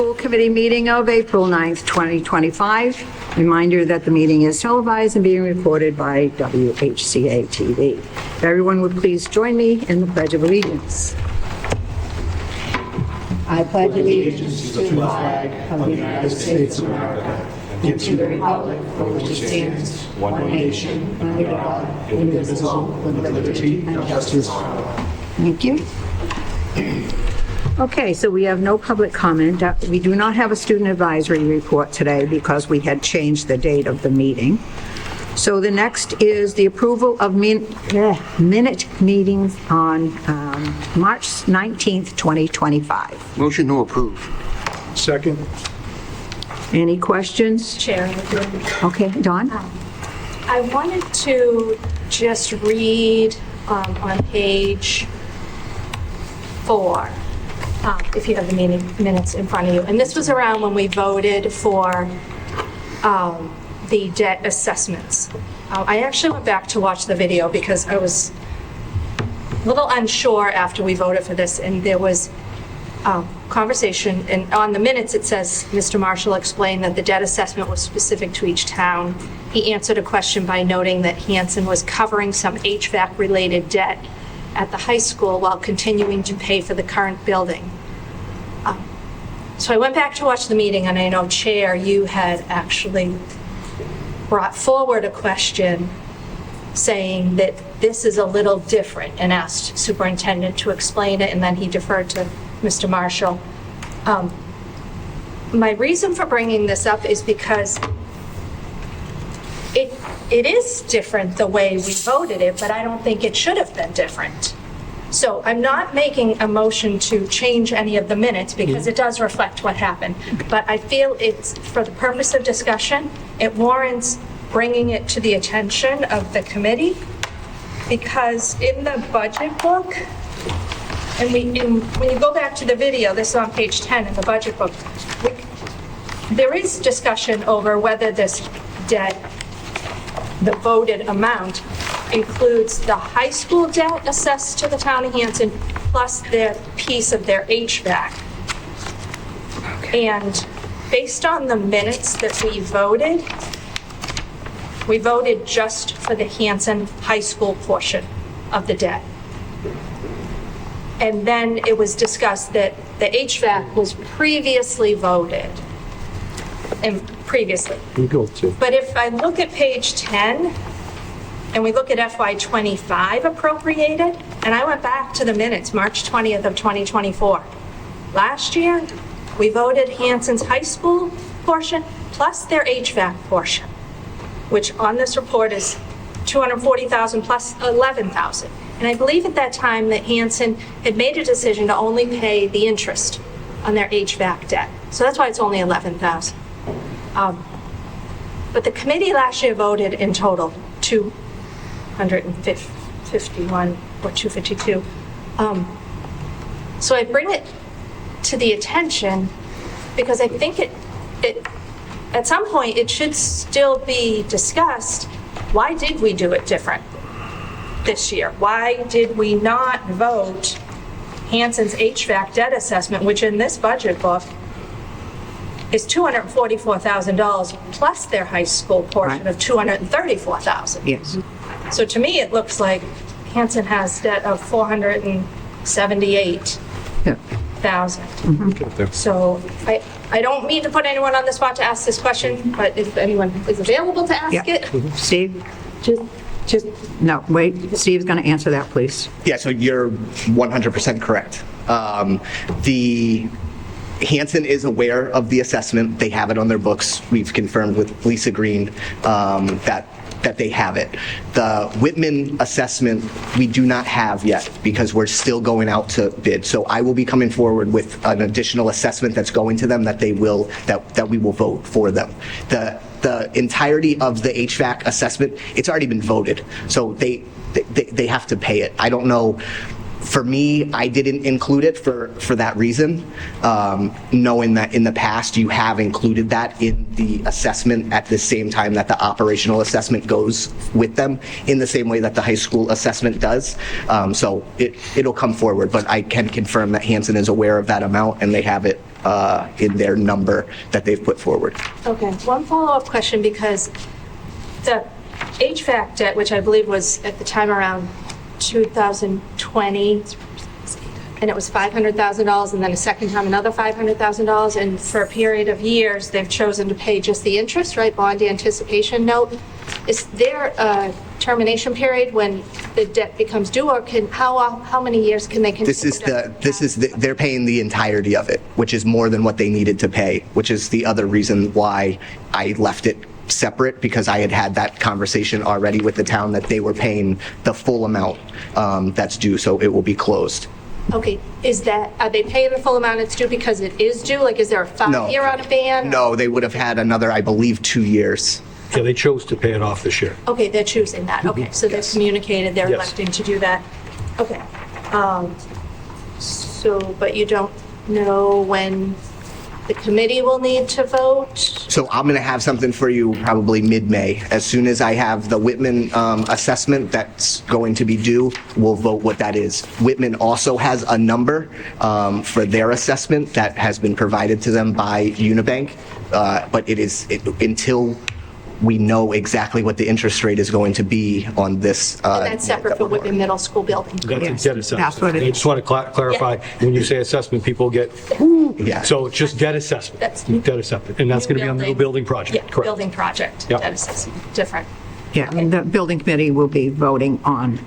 School Committee meeting of April 9th, 2025. Reminder that the meeting is televised and being recorded by WHCA TV. If everyone would please join me in the Pledge of Allegiance. I pledge allegiance to the flag of the United States of America and to the republic for which it stands, one nation, under God, indivisible, with liberty and justice for all. Thank you. Okay, so we have no public comment. We do not have a student advisory report today because we had changed the date of the meeting. So the next is the approval of minute meetings on March 19th, 2025. Motion to approve. Second. Any questions? Chair. Okay, Dawn? I wanted to just read on page 4, if you have the meeting minutes in front of you. And this was around when we voted for the debt assessments. I actually went back to watch the video because I was a little unsure after we voted for this, and there was conversation, and on the minutes it says Mr. Marshall explained that the debt assessment was specific to each town. He answered a question by noting that Hanson was covering some HVAC-related debt at the high school while continuing to pay for the current building. So I went back to watch the meeting, and I know, Chair, you had actually brought forward a question saying that this is a little different and asked Superintendent to explain it, and then he deferred to Mr. Marshall. My reason for bringing this up is because it is different the way we voted it, but I don't think it should have been different. So I'm not making a motion to change any of the minutes because it does reflect what happened. But I feel it's, for the purpose of discussion, it warrants bringing it to the attention of the committee, because in the budget book, and when you go back to the video, this is on page 10 in the budget book, there is discussion over whether this debt, the voted amount, includes the high school debt assessed to the town of Hanson plus their piece of their HVAC. And based on the minutes that we voted just for the Hanson High School portion of the debt. And then it was discussed that the HVAC was previously voted, and previously. You go to. But if I look at page 10, and we look at FY25 appropriated, and I went back to the minutes, March 20th of 2024. Last year, we voted Hanson's high school portion plus their HVAC portion, which on this report is $240,000 plus $11,000. And I believe at that time that Hanson had made a decision to only pay the interest on their HVAC debt. So that's why it's only $11,000. But the committee last year voted in total 251 or 252. So I bring it to the attention because I think it at some point it should still be discussed. Why did we do it different this year? Why did we not vote Hanson's HVAC debt assessment, which in this budget book is $244,000 plus their high school portion of $234,000. Yes. So to me, it looks like Hanson has debt of $478,000. So I don't mean to put anyone on the spot to ask this question, but if anyone is available to ask it. Steve? No, wait. Steve's going to answer that, please. Yeah, so you're 100% correct. The Hanson is aware of the assessment. They have it on their books. We've confirmed with Lisa Green that they have it. The Whitman assessment we do not have yet because we're still going out to bid. So I will be coming forward with an additional assessment that's going to them that we will vote for them. The entirety of the HVAC assessment, it's already been voted. So they have to pay it. I don't know. For me, I didn't include it for that reason, knowing that in the past you have included that in the assessment at the same time that the operational assessment goes with them, in the same way that the high school assessment does. So it'll come forward, but I can confirm that Hanson is aware of that amount and they have it in their number that they've put forward. Okay, one follow-up question, because the HVAC debt, which I believe was at the time around 2020, and it was $500,000, and then a second time another $500,000, and for a period of years, they've chosen to pay just the interest, right, bond anticipation note. Is there a termination period when the debt becomes due, or how many years can they continue? They're paying the entirety of it, which is more than what they needed to pay, which is the other reason why I left it separate, because I had that conversation already with the town that they were paying the full amount that's due, so it will be closed. Okay, are they paying the full amount it's due because it is due? Like, is there a 5-year on a ban? No, they would have had another, I believe, 2 years. Yeah, they chose to pay it off this year. Okay, they're choosing that. Okay, so they've communicated they're Yes. electing to do that. Okay. But you don't know when the committee will need to vote? So I'm going to have something for you probably mid-May. As soon as I have the Whitman assessment that's going to be due, we'll vote what that is. Whitman also has a number for their assessment that has been provided to them by Unibank, but until we know exactly what the interest rate is going to be on this. And that's separate from Whitman Middle School building. That's Yes, a debt assessment. that's what it I just want to clarify, when you say assessment, people get, Yeah. so it's just debt assessment. That's- Debt assessment, and that's going to be on the new building project, Yeah, correct? building project. Yep. That is different. Yeah, and the building committee will be voting on,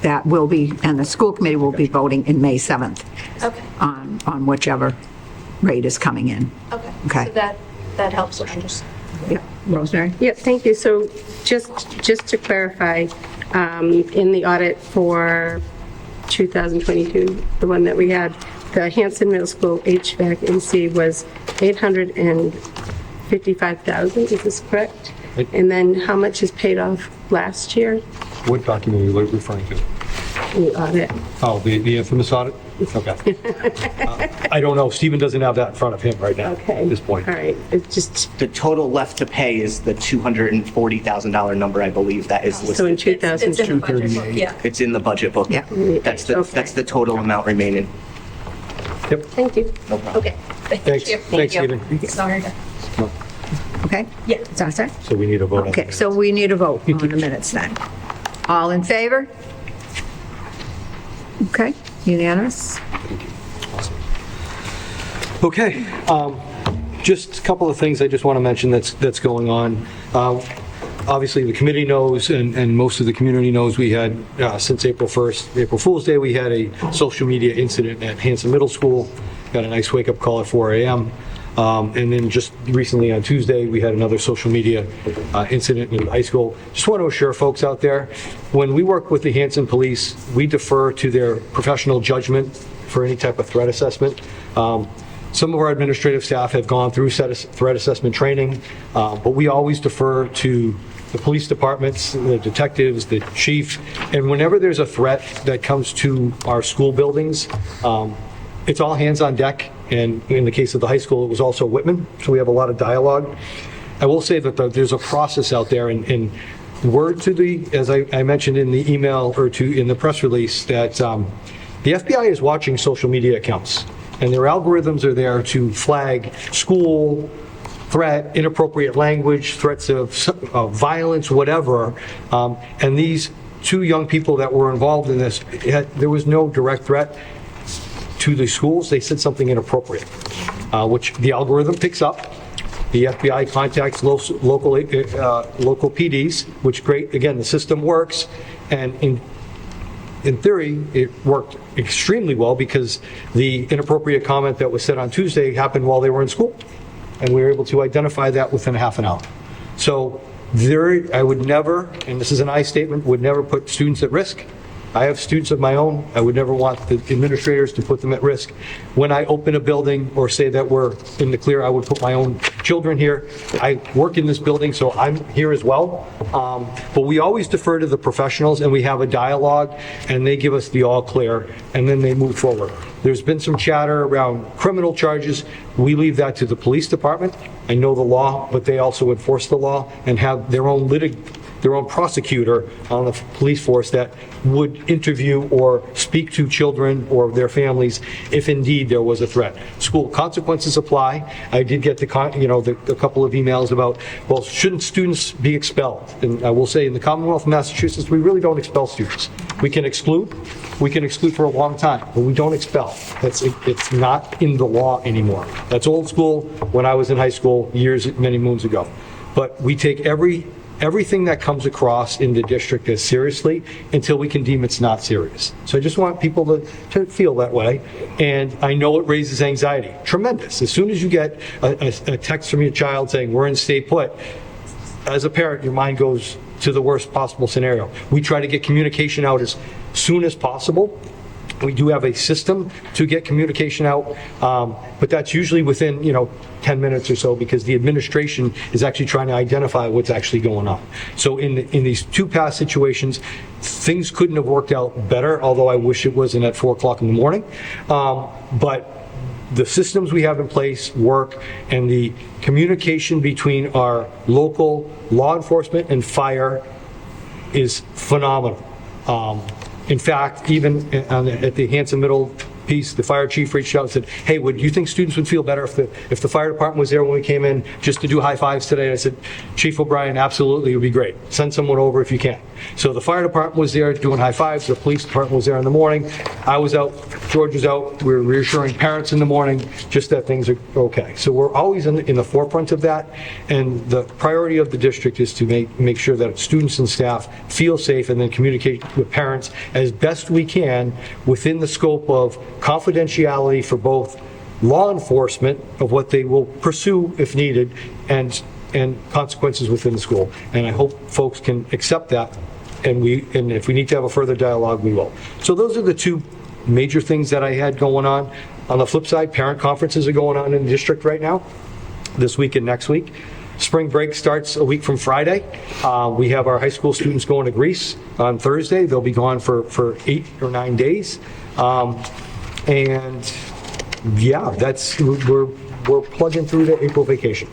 that will be, and the school committee will be voting in May 7th Okay, on whichever rate is coming in. okay. Okay. So that helps to understand. Yeah, Rosemary? Yeah, thank you. So just to clarify, in the audit for 2022, the one that we had, the Hanson Middle School HVAC AC was $855,000, is this correct? Right. And then how much is paid off last year What document are you referring to? in the audit? Oh, the infamous audit? Okay. I don't know, Stephen doesn't have that in front of him right now, Okay. at this point. All right, it's just, The total left to pay is the $240,000 number, I believe, that is so listed. in It's in the budget book, 238. yeah. It's in the budget book. Yeah. That's Okay. the total amount remaining. Yep. thank you. No problem. Okay, thank Thanks. you. Thanks, Stephen. Sorry. Okay? Yeah. Is that it? So we need a vote on Okay, that. so we need a vote on the minutes then. All in favor? Okay, unanimous? Okay, just a couple of things I just want to mention that's going on. Obviously, the committee knows, and most of the community knows, we had, since April 1st, April Fool's Day, we had a social media incident at Hanson Middle School. Got a nice wake-up call at 4 a.m. And then just recently on Tuesday, we had another social media incident in the high school. Just want to assure folks out there, when we work with the Hanson Police, we defer to their professional judgment for any type of threat assessment. Some of our administrative staff have gone through threat assessment training, but we always defer to the police departments, the detectives, the chief, and whenever there's a threat that comes to our school buildings, it's all hands on deck, and in the case of the high school, it was also Whitman, so we have a lot of dialogue. I will say that there's a process out there, and word to the, as I mentioned in the email or in the press release, that the FBI is watching social media accounts, and their algorithms are there to flag school, threat, inappropriate language, threats of violence, whatever. And these two young people that were involved in this, there was no direct threat to the schools. They said something inappropriate, which the algorithm picks up. The FBI contacts local PDs, which great, again, the system works. And in theory, it worked extremely well because the inappropriate comment that was said on Tuesday happened while they were in school. And we were able to identify that within a half an hour. So I would never, and this is an I statement, would never put students at risk. I have students of my own. I would never want the administrators to put them at risk. When I open a building or say that we're in the clear, I would put my own children here. I work in this building, so I'm here as well. But we always defer to the professionals, and we have a dialogue, and they give us the all clear, and then they move forward. There's been some chatter around criminal charges. We leave that to the police department. I know the law, but they also enforce the law and have their own prosecutor on the police force that would interview or speak to children or their families if indeed there was a threat. School consequences apply. I did get a couple of emails about, well, shouldn't students be expelled? And I will say in the Commonwealth of Massachusetts, we really don't expel students. We can exclude for a long time, but we don't expel. It's not in the law anymore. That's old school when I was in high school many moons ago. But we take everything that comes across in the district as seriously until we can deem it's not serious. So I just want people to feel that way. And I know it raises anxiety, tremendous. As soon as you get a text from your child saying, we're in stay put, as a parent, your mind goes to the worst possible scenario. We try to get communication out as soon as possible. We do have a system to get communication out, but that's usually within 10 minutes or so, because the administration is actually trying to identify what's actually going on. So in these two past situations, things couldn't have worked out better, although I wish it wasn't at 4 o'clock in the morning. But the systems we have in place work, and the communication between our local law enforcement and fire is phenomenal. In fact, even at the Hanson Middle piece, the fire chief reached out and said, hey, would you think students would feel better if the fire department was there when we came in just to do high fives today? And I said, Chief O'Brien, absolutely, it would be great. Send someone over if you can. So the fire department was there doing high fives. The police department was there in the morning. I was out. George was out. We were reassuring parents in the morning just that things are okay. So we're always in the forefront of that. And the priority of the district is to make sure that students and staff feel safe, and then communicate with parents as best we can within the scope of confidentiality for both law enforcement of what they will pursue if needed, and consequences within the school. And I hope folks can accept that, and if we need to have a further dialogue, we will. So those are the two major things that I had going on. On the flip side, parent conferences are going on in the district right now, this week and next week. Spring break starts a week from Friday. We have our high school students going to Greece on Thursday. They'll be gone for 8 or 9 days. And yeah, we're plugging through the April vacation.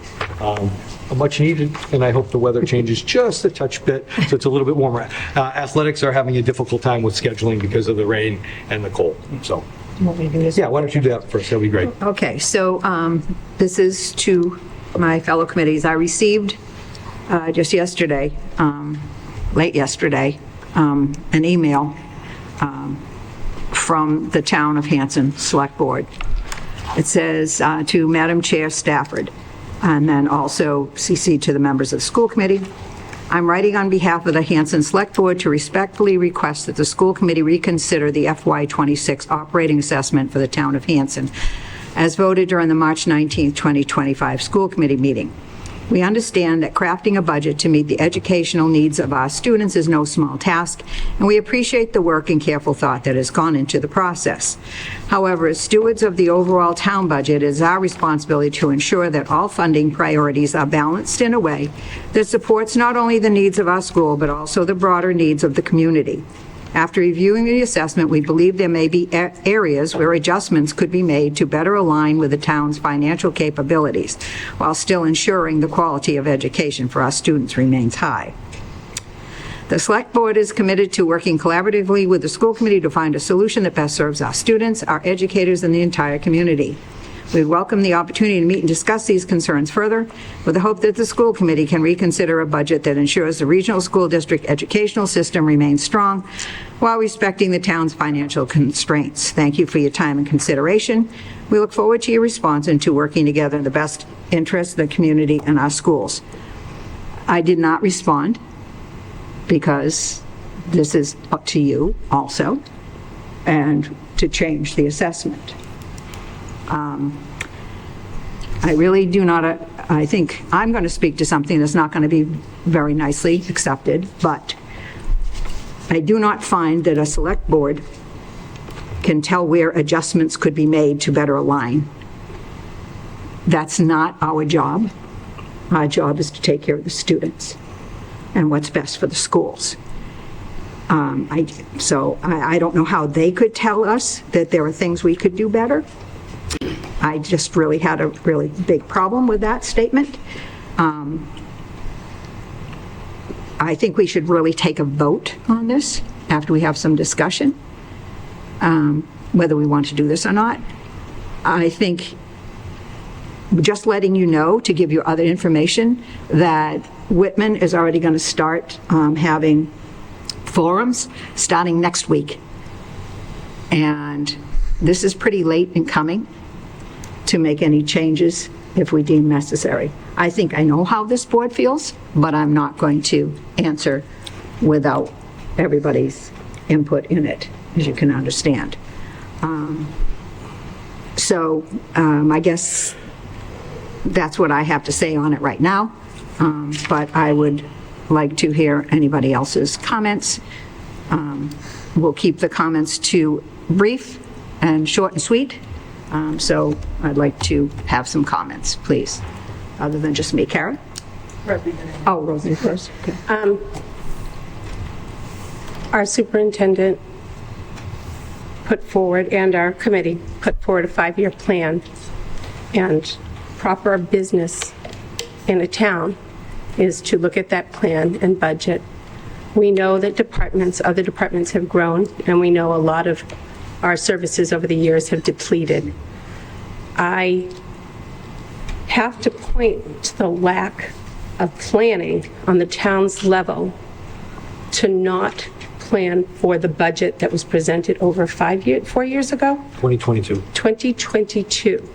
Much needed, and I hope the weather changes just a touch bit so it's a little bit warmer. Athletics are having a difficult time with scheduling because of the rain and the cold. So, You want me to do this? yeah, why don't you do that first? That'd be great. Okay, so this is to my fellow committees. I received just yesterday, late yesterday, an email from the Town of Hanson Select Board. It says, to Madam Chair Stafford, and then also CC to the members of the school committee. I'm writing on behalf of the Hanson Select Board to respectfully request that the school committee reconsider the FY26 operating assessment for the Town of Hanson, as voted during the March 19, 2025 school committee meeting. We understand that crafting a budget to meet the educational needs of our students is no small task, and we appreciate the work and careful thought that has gone into the process. However, as stewards of the overall town budget, it is our responsibility to ensure that all funding priorities are balanced in a way that supports not only the needs of our school, but also the broader needs of the community. After reviewing the assessment, we believe there may be areas where adjustments could be made to better align with the town's financial capabilities, while still ensuring the quality of education for our students remains high. The Select Board is committed to working collaboratively with the school committee to find a solution that best serves our students, our educators, and the entire community. We welcome the opportunity to meet and discuss these concerns further, with the hope that the school committee can reconsider a budget that ensures the regional school district educational system remains strong while respecting the town's financial constraints. Thank you for your time and consideration. We look forward to your response and to working together in the best interest of the community and our schools. I did not respond because this is up to you also, and to change the assessment. I really do not, I think I'm going to speak to something that's not going to be very nicely accepted, but I do not find that a select board can tell where adjustments could be made to better align. That's not our job. Our job is to take care of the students and what's best for the schools. So I don't know how they could tell us that there are things we could do better. I just really had a really big problem with that statement. I think we should really take a vote on this after we have some discussion, whether we want to do this or not. I think just letting you know, to give you other information, that Whitman is already going to start having forums starting next week. And this is pretty late in coming to make any changes if we deem necessary. I think I know how this board feels, but I'm not going to answer without everybody's input in it, as you can understand. I guess that's what I have to say on it right now, but I would like to hear anybody else's comments. We'll keep the comments to brief and short and sweet, so I'd like to have some comments, please, other than just me. Kara? Oh, Rosie first. Okay. Our superintendent put forward, and our committee put forward, a 5-year plan, and proper business in a town is to look at that plan and budget. We know that other departments have grown, and we know a lot of our services over the years have depleted. I have to point to the lack of planning on the town's level to not plan for the budget that was presented over 4 years ago? 2022. 2022.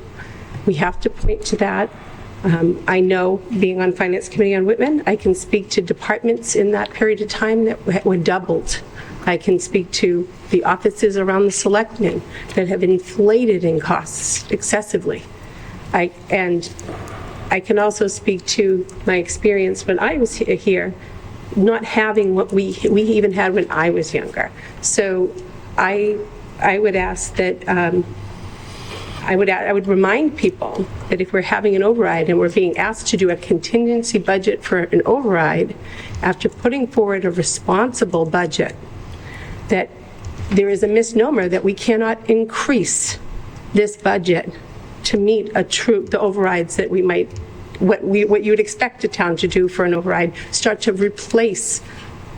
We have to point to that. I know, being on Finance Committee on Whitman, I can speak to departments in that period of time that were doubled. I can speak to the offices around the selectmen that have inflated in costs excessively. And I can also speak to my experience when I was here, not having what we even had when I was younger. So I would ask that, I would remind people that if we're having an override and we're being asked to do a contingency budget for an override, after putting forward a responsible budget, that there is a misnomer that we cannot increase this budget to meet the overrides that we might, what you would expect a town to do for an override, start to replace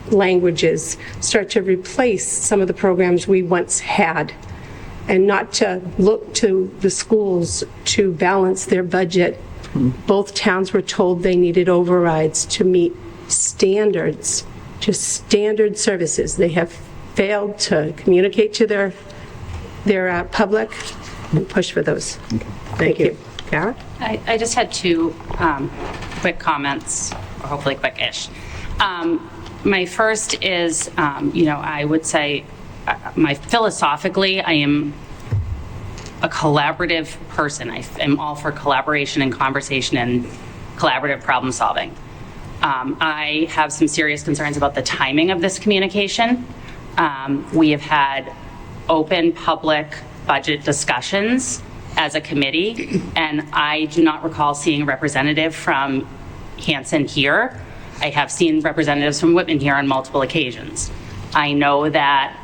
languages, start to replace some of the programs we once had, and not to look to the schools to balance their budget. Both towns were told they needed overrides to meet standards, just standard services. They have failed to communicate to their public and push for those. Thank you. Kara? I just had two quick comments, or hopefully quick-ish. My first is, I would say, philosophically, I am a collaborative person. I am all for collaboration and conversation and collaborative problem solving. I have some serious concerns about the timing of this communication. We have had open public budget discussions as a committee, and I do not recall seeing a representative from Hanson here. I have seen representatives from Whitman here on multiple occasions. I know that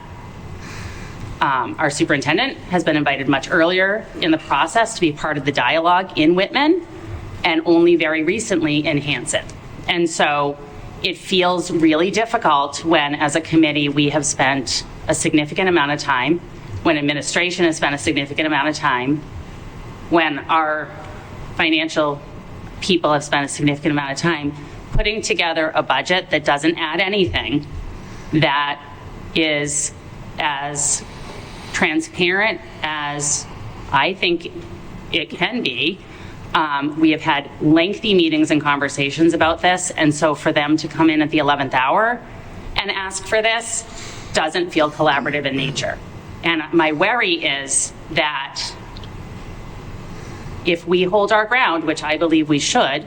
our superintendent has been invited much earlier in the process to be part of the dialogue in Whitman, and only very recently in Hanson. And so it feels really difficult when, as a committee, we have spent a significant amount of time, when administration has spent a significant amount of time, when our financial people have spent a significant amount of time putting together a budget that doesn't add anything, that is as transparent as I think it can be. We have had lengthy meetings and conversations about this, and so for them to come in at the 11th hour and ask for this doesn't feel collaborative in nature. And my worry is that if we hold our ground, which I believe we should,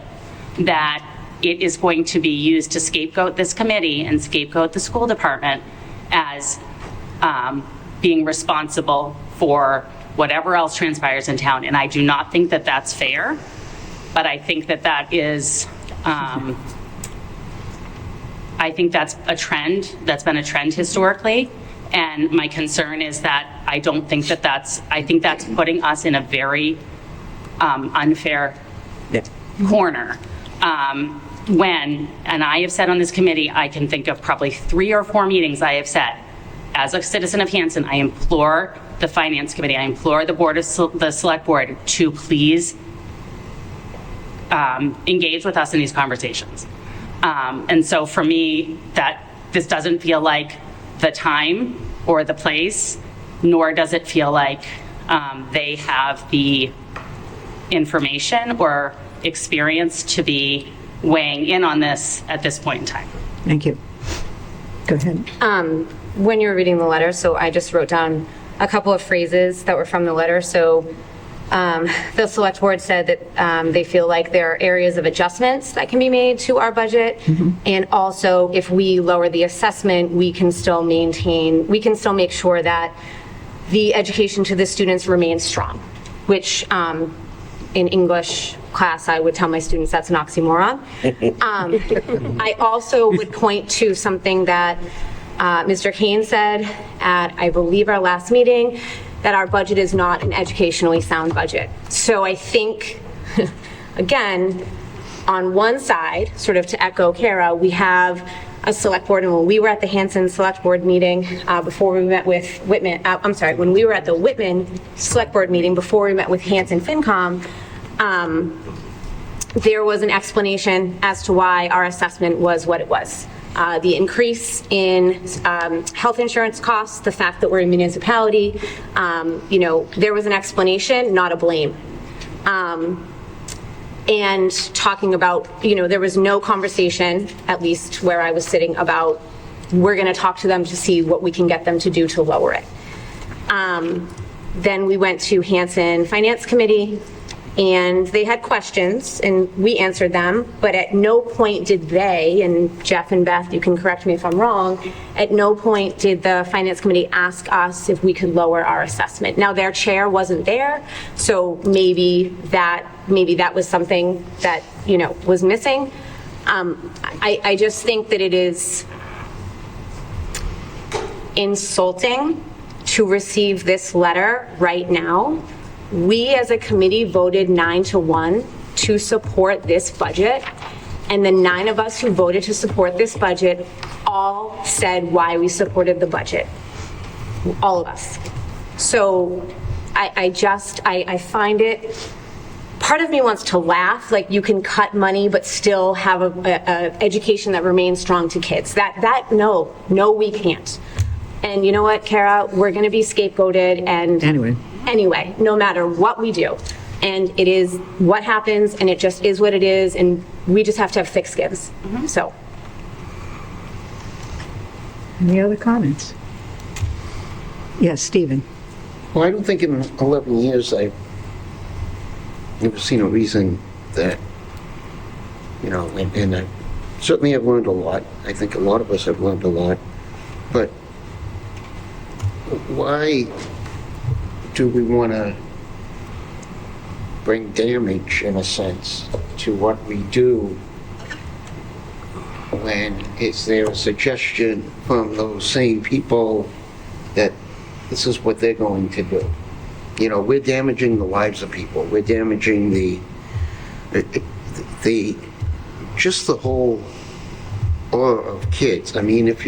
that it is going to be used to scapegoat this committee and scapegoat the school department as being responsible for whatever else transpires in town. And I do not think that that's fair, but I think that that is, I think that's a trend, that's been a trend historically. And my concern is that I don't think that I think that's putting us in a very unfair corner. and I have said on this committee, I can think of probably 3 or 4 meetings I have said, as a citizen of Hanson, I implore the Finance Committee, I implore the the Select Board to please engage with us in these conversations. And so for me, that this doesn't feel like the time or the place, nor does it feel like they have the information or experience to be weighing in on this at this point in time. Thank you. Go ahead. When you were reading the letter, so I just wrote down a couple of phrases that were from the letter. So the select board said that they feel like there are areas of adjustments that can be made to our budget. And also, if we lower the assessment, we can still make sure that the education to the students remains strong, which in English class, I would tell my students that's an oxymoron. I also would point to something that Mr. Kane said at, I believe, our last meeting, that our budget is not an educationally sound budget. So I think, again, on one side, sort of to echo Kara, we have a select board, and when we were at the Hanson Select Board meeting before we met with Whitman, when we were at the Whitman Select Board meeting before we met with Hanson FinCom, there was an explanation as to why our assessment was what it was. The increase in health insurance costs, the fact that we're a municipality, there was an explanation, not a blame. And talking about, there was no conversation, at least where I was sitting, about we're going to talk to them to see what we can get them to do to lower it. Then we went to Hanson Finance Committee, and they had questions, and we answered them, but at no point did they, and Jeff and Beth, you can correct me if I'm wrong, at no point did the Finance Committee ask us if we could lower our assessment. Now, their chair wasn't there, so maybe that was something that, was missing. I just think that it is insulting to receive this letter right now. We as a committee voted 9-1 to support this budget, and the 9 of us who voted to support this budget all said why we supported the budget. All of us. So I find it, part of me wants to laugh, like you can cut money but still have a education that remains strong to kids. No, we can't. And you know what, Kara, we're gonna be scapegoated, and anyway, no matter what we do. And it is what happens, and it just is what it is, and we just have to have thick skins. So. Any other comments? Yes, Stephen. Well, I don't think in 11 years I've never seen a reason that, and I certainly have learned a lot. I think a lot of us have learned a lot. But why do we want to bring damage, in a sense, to what we do when is there a suggestion from those same people that this is what they're going to do? We're damaging the lives of people. We're damaging just the whole aura of kids. I mean, if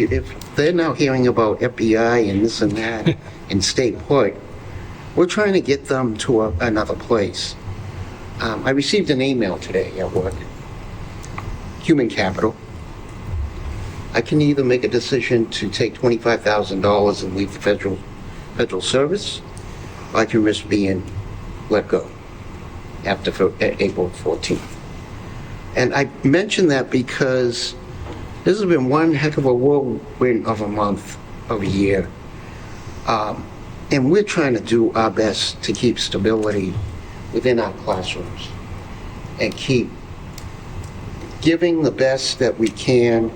they're now hearing about FBI and this and that and stay put, we're trying to get them to another place. I received an email today at work. Human capital. I can either make a decision to take $25,000 and leave the federal service, or I can risk being let go after April 14th. And I mention that because this has been one heck of a whirlwind of a month, of a year. And we're trying to do our best to keep stability within our classrooms and keep giving the best that we can.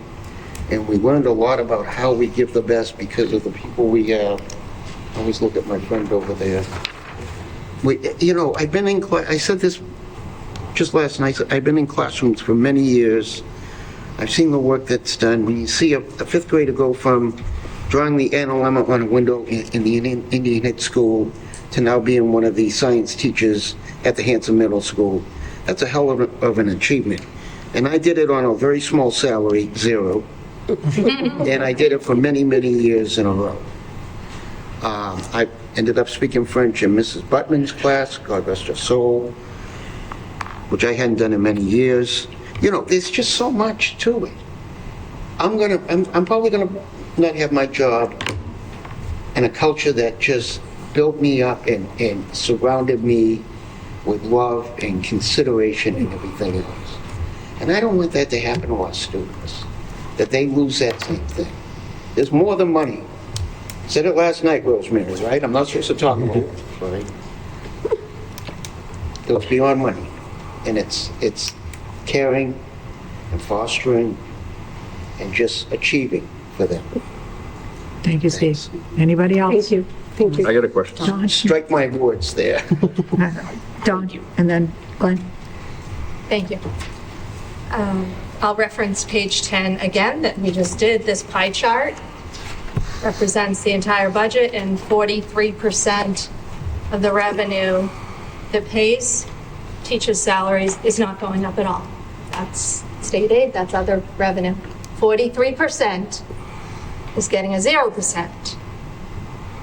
And we learned a lot about how we give the best because of the people we have. I always look at my friend over there. I've been in class, I said this just last night, I've been in classrooms for many years. I've seen the work that's done. When you see a fifth grader go from drawing the NLM on a window in the Indian Head School to now being one of the science teachers at the Hanson Middle School, that's a hell of an achievement. And I did it on a very small salary, 0. And I did it for many, many years in a row. I ended up speaking French in Mrs. Butman's class, God rest her soul, which I hadn't done in many years. You know, there's just so much to it. I'm probably gonna not have my job in a culture that just built me up and surrounded me with love and consideration and everything else. And I don't want that to happen to our students, that they lose that same thing. There's more than money. Said it last night, Rosemary, right? I'm not supposed to talk about it, right? It's beyond money. And it's caring and fostering and just achieving for them. Thank you, Steve. Anybody else? Thank you. Thank you. I got a question. Don, Strike my words there. Don, and then Glenn. Thank you. I'll reference page 10 again that we just did. This pie chart represents the entire budget, and 43% of the revenue that pays teachers' salaries is not going up at all. That's state aid, that's other revenue. 43% is getting a 0%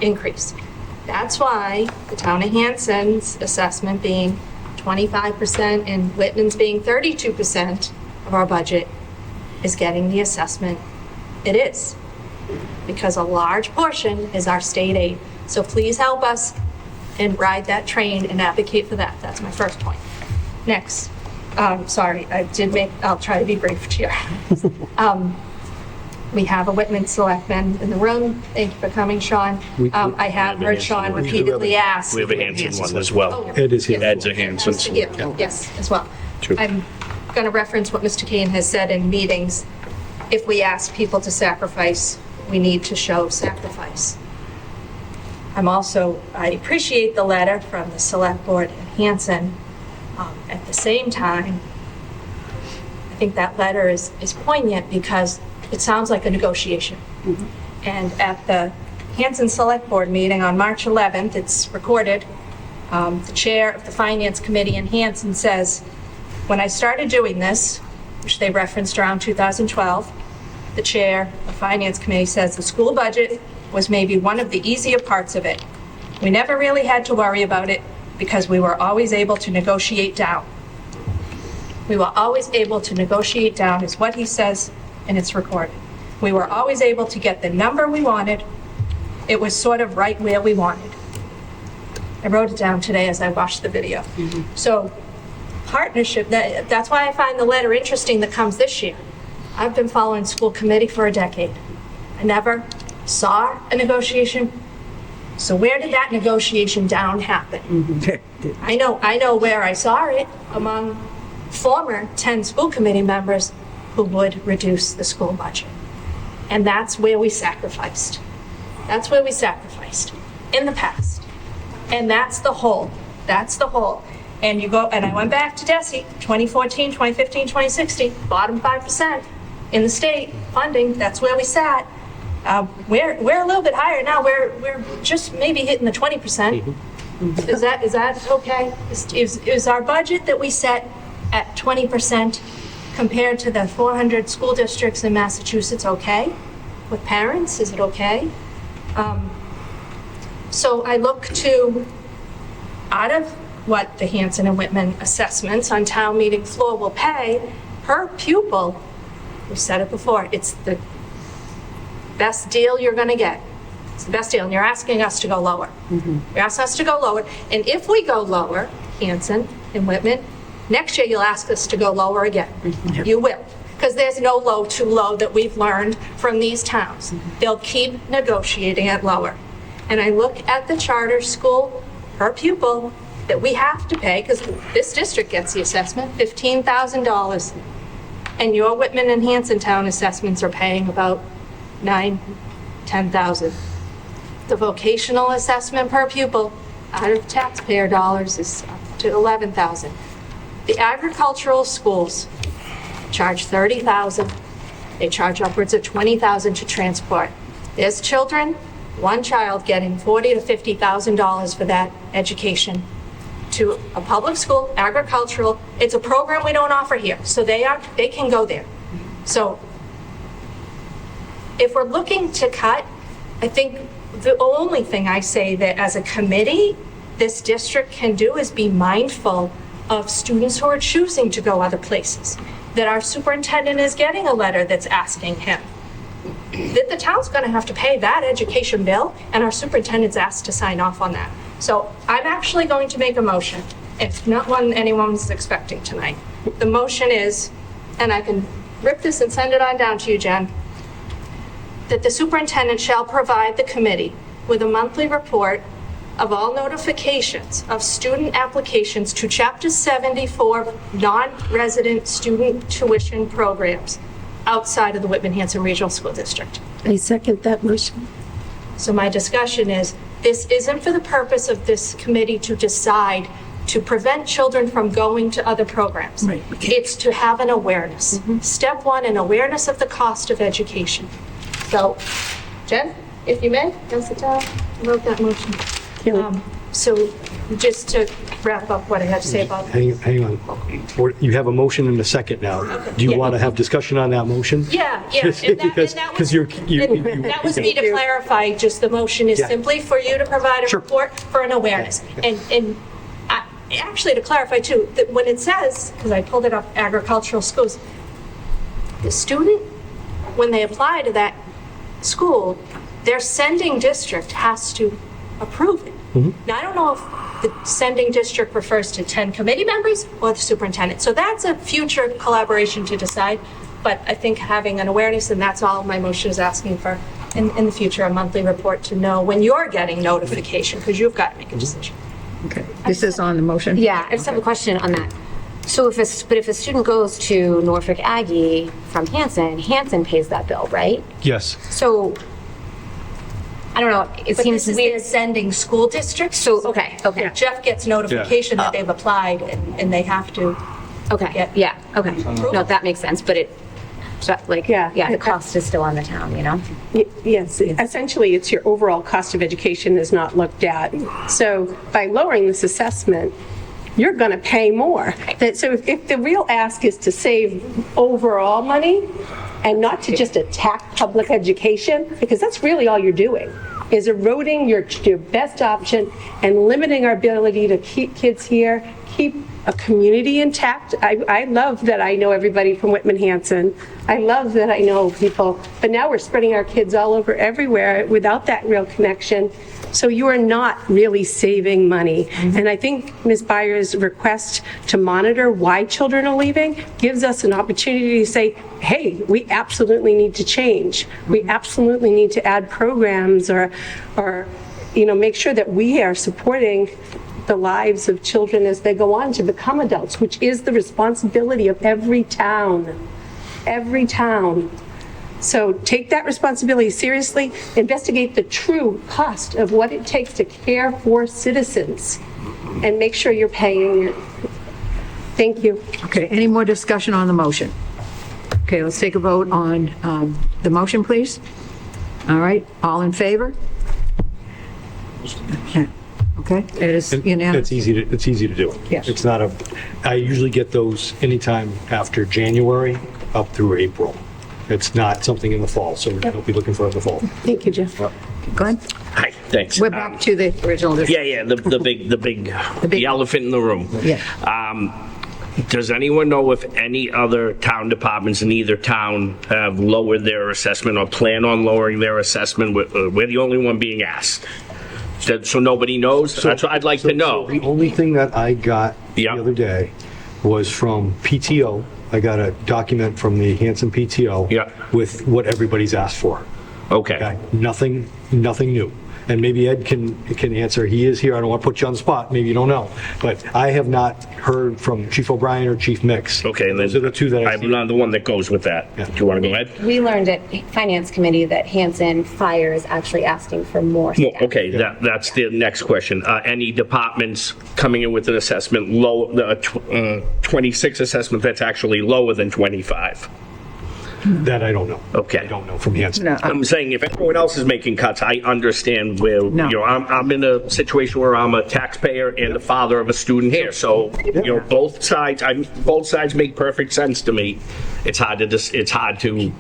increase. That's why the town of Hanson's assessment being 25% and Whitman's being 32% of our budget is getting the assessment it is. Because a large portion is our state aid. So please help us and ride that train and advocate for that. That's my first point. Next, sorry, I'll try to be brief, Chair. We have a Whitman selectman in the room. Thank you for coming, Sean. I have heard Sean repeatedly ask. We have a Hanson one as well. Ed is here. Ed's a Hanson. Yes, as well. True. I'm going to reference what Mr. Kane has said in meetings. If we ask people to sacrifice, we need to show sacrifice. I appreciate the letter from the Select Board in Hanson. At the same time, I think that letter is poignant because it sounds like a negotiation. And at the Hanson Select Board meeting on March 11th, it's recorded, the chair of the Finance Committee in Hanson says, when I started doing this, which they referenced around 2012, the chair of the Finance Committee says the school budget was maybe one of the easier parts of it. We never really had to worry about it because we were always able to negotiate down. We were always able to negotiate down is what he says, and it's recorded. We were always able to get the number we wanted. It was sort of right where we wanted. I wrote it down today as I watched the video. So partnership, that's why I find the letter interesting that comes this year. I've been following school committee for a decade. I never saw a negotiation. So where did that negotiation down happen? I know where I saw it among former 10 school committee members who would reduce the school budget. And that's where we sacrificed. That's where we sacrificed in the past. And that's the whole. That's the whole. And you go, and I went back to DESI, 2014, 2015, 2016, bottom 5% in the state funding. That's where we sat. We're a little bit higher now. We're just maybe hitting the 20%. Is that okay? Is our budget that we set at 20% compared to the 400 school districts in Massachusetts okay? With parents, is it okay? So I look to, out of what the Hanson and Whitman assessments on town meeting floor will pay per pupil, we've said it before, it's the best deal you're going to get. It's the best deal, and you're asking us to go lower. You're asking us to go lower, and if we go lower, Hanson and Whitman, next year you'll ask us to go lower again. You will, because there's no low too low that we've learned from these towns. They'll keep negotiating at lower. And I look at the charter school per pupil that we have to pay, because this district gets the assessment, $15,000. And your Whitman and Hanson town assessments are paying about $10,000. The vocational assessment per pupil out of taxpayer dollars is up to $11,000. The agricultural schools charge $30,000. They charge upwards of $20,000 to transport. There's children, one child getting $40,000 to $50,000 for that education to a public school, agricultural. It's a program we don't offer here, so they can go there. So if we're looking to cut, I think the only thing I say that as a committee, this district can do is be mindful of students who are choosing to go other places, that our superintendent is getting a letter that's asking him, that the town's going to have to pay that education bill, and our superintendent's asked to sign off on that. So I'm actually going to make a motion. It's not one anyone's expecting tonight. The motion is, and I can rip this and send it on down to you, Jen, that the superintendent shall provide the committee with a monthly report of all notifications of student applications to Chapter 74 non-resident student tuition programs outside of the Whitman-Hanson Regional School District. I second that motion. So my discussion is, this isn't for the purpose of this committee to decide to prevent children from going to other programs. Right. It's to have an awareness. Step one, an awareness of the cost of education. So, Jen, if you may, go sit down. I wrote that motion. So just to wrap up what I had to say about Hang on. You have a motion and a second now. Do you want to have discussion on that motion? Yeah. And that was me to clarify, just the motion is Yeah. simply for you to provide a Sure. report for an awareness. And actually to clarify too, that when it says, because I pulled it up, agricultural schools, the student, when they apply to that school, their sending district has to approve it. Now, I don't know if the sending district refers to 10 committee members or the superintendent. So that's a future collaboration to decide. But I think having an awareness, and that's all my motion is asking for, in the future, a monthly report to know when you're getting notification, because you've got to make a decision. Okay, this is on the motion? Yeah, I just have a question on that. So if a student goes to Norfolk Aggie from Hanson, Hanson pays that bill, right? Yes. So, I don't know, it But seems this is weird. their sending school district. So, okay. Jeff gets notification that they've applied and they have to. Okay, yeah, okay. No, that makes sense, but the cost is still on the town, you know? Yes, essentially, it's your overall cost of education is not looked at. So by lowering this assessment, you're going to pay more. So if the real ask is to save overall money and not to just attack public education, because that's really all you're doing, is eroding your best option and limiting our ability to keep kids here, keep a community intact. I love that I know everybody from Whitman-Hanson. I love that I know people, but now we're spreading our kids all over everywhere without that real connection. So you are not really saving money. And I think Ms. Byers' request to monitor why children are leaving gives us an opportunity to say, hey, we absolutely need to change. We absolutely need to add programs or make sure that we are supporting the lives of children as they go on to become adults, which is the responsibility of every town. Every town. So take that responsibility seriously, investigate the true cost of what it takes to care for citizens, and make sure you're paying it. Thank you. Okay, any more discussion on the motion? Okay, let's take a vote on the motion, please. All right, all in favor? Okay, it is unanimous. It's easy to do. Yes. It's not I usually get those anytime after January up through April. It's not something in the fall, so we'll be looking for it in the fall. Thank you, Jeff. Glenn? Hi, thanks. We're back to the original. Yeah, the big elephant in the room. Yeah. Does anyone know if any other town departments in either town have lowered their assessment or plan on lowering their assessment? We're the only one being asked. So nobody knows? That's what I'd like to know. The only thing that I got the Yeah. other day was from PTO. I got a document from the Hanson PTO Yeah. with what everybody's asked for. Okay. Nothing new. And maybe Ed can answer. He is here. I don't want to put you on the spot. Maybe you don't know. But I have not heard from Chief O'Brien or Chief Mix. Okay, and those are the two that I'm not the one that goes with that. Yeah. Do you want to go ahead? We learned at Finance Committee that Hanson Fire is actually asking for more staff. Okay, that's the next question. Any departments coming in with an assessment low, 26 assessment that's actually lower than 25? That I don't know. Okay. I don't know from Hanson. No, I'm saying if everyone else is making cuts, I understand where, No. you know, I'm in a situation where I'm a taxpayer and the father of a student here. So, you know, both sides make perfect sense to me. It's hard to,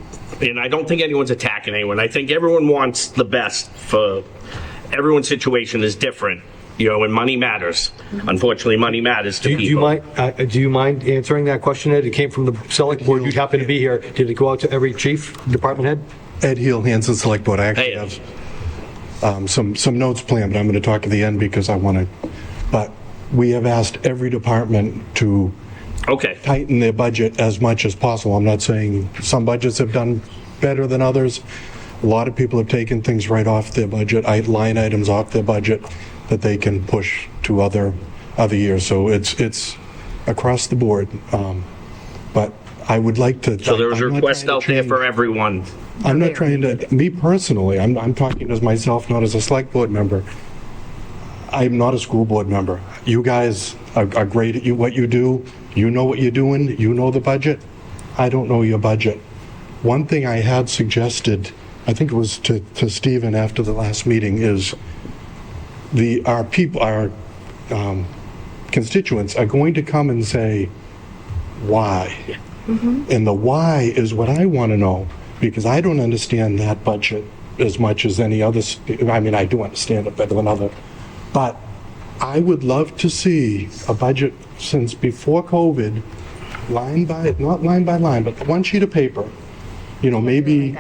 and I don't think anyone's attacking anyone. I think everyone wants the best for, everyone's situation is different, you know, and money matters. Unfortunately, money matters to people. Do you mind answering that question, Ed? It came from the select board. You happen to be here. Did it go out to every chief, department head? Ed Heel, Hanson Select Board. I actually Hey, Ed. have some notes planned, but I'm going to talk at the end because I want to. But we have asked every department to Okay. tighten their budget as much as possible. I'm not saying some budgets have done better than others. A lot of people have taken things right off their budget, line items off their budget that they can push to other years. So it's across the board. But I would like to. So there's a I'm not request trying out to there change- for everyone. I'm not trying to, me personally, I'm talking as myself, not as a select board member. I'm not a school board member. You guys are great at what you do. You know what you're doing. You know the budget. I don't know your budget. One thing I had suggested, I think it was to Stephen after the last meeting, is our constituents are going to come and say, why? And the why is what I want to know, because I don't understand that budget as much as any other. I mean, I do understand it better than other, but I would love to see a budget since before COVID, not line by line, but one sheet of paper, you know, maybe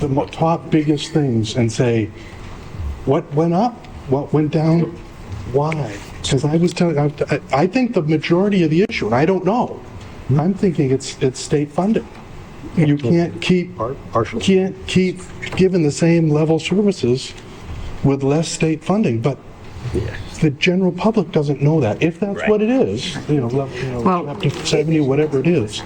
the top biggest things, and say, what went up, what went down, why? Because I think the majority of the issue, and I don't know, I'm thinking it's state funded. You can't keep giving the same level services with less state funding, but the general public doesn't know that. If that's what it is, Well, chapter 70, whatever it is.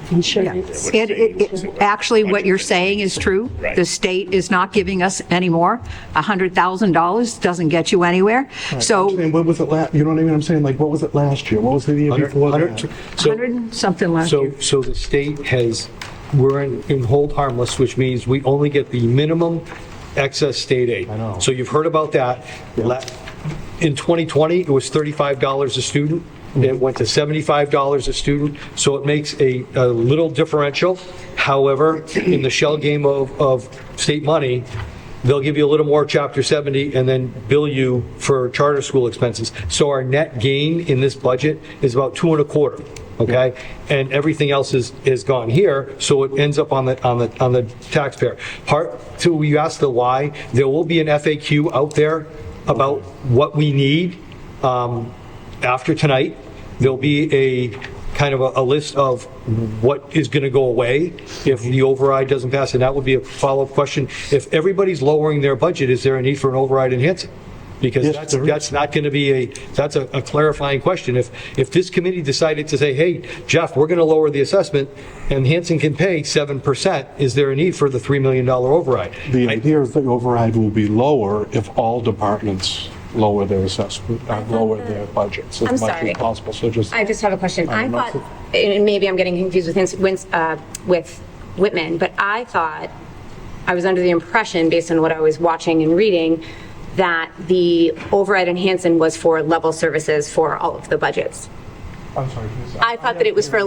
Actually, what you're saying is true. The state is not giving us any more. $100,000 doesn't get you anywhere. So And what was it you know what I mean? I'm saying, like, what was it last year? What was it the year before that? 100 something last year. So the state we're in hold harmless, which means we only get the minimum excess state aid. I know. So you've heard about that. In 2020, it was $35 a student. It went to $75 a student, so it makes a little differential. However, in the shell game of state money, they'll give you a little more Chapter 70 and then bill you for charter school expenses. So our net gain in this budget is about 2.25. Okay, and everything else is gone here, so it ends up on the taxpayer. Part two, you asked the why. There will be an FAQ out there about what we need after tonight. There'll be a kind of a list of what is going to go away if the override doesn't pass, and that would be a follow-up question. If everybody's lowering their budget, is there a need for an override in Hanson? Because Yes, there is. that's not going to be that's a clarifying question. If this committee decided to say, hey, Jeff, we're going to lower the assessment and Hanson can pay 7%, is there a need for the $3 million override? The idea is the override will be lower if all departments lower their assessment, lower their budgets I'm as much sorry. as possible. So just. I just have a question. I don't know. thought, and maybe I'm getting confused with Whitman, but I thought, I was under the impression, based on what I was watching and reading, that the override in Hanson was for level services for all of the budgets. I'm sorry. I thought that it was for,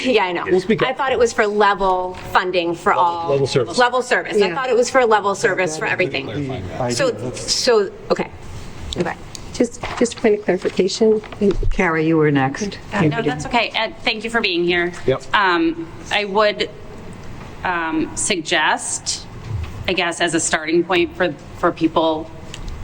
yeah, I know. speak up. I thought it was for level funding for all. Level service. Level service. I Yeah. thought it was for level service for everything. So, okay. Okay. Just a point of clarification. Carrie, you were next. No, that's okay. Ed, thank you for being here. Yep. I would suggest, I guess, as a starting point for people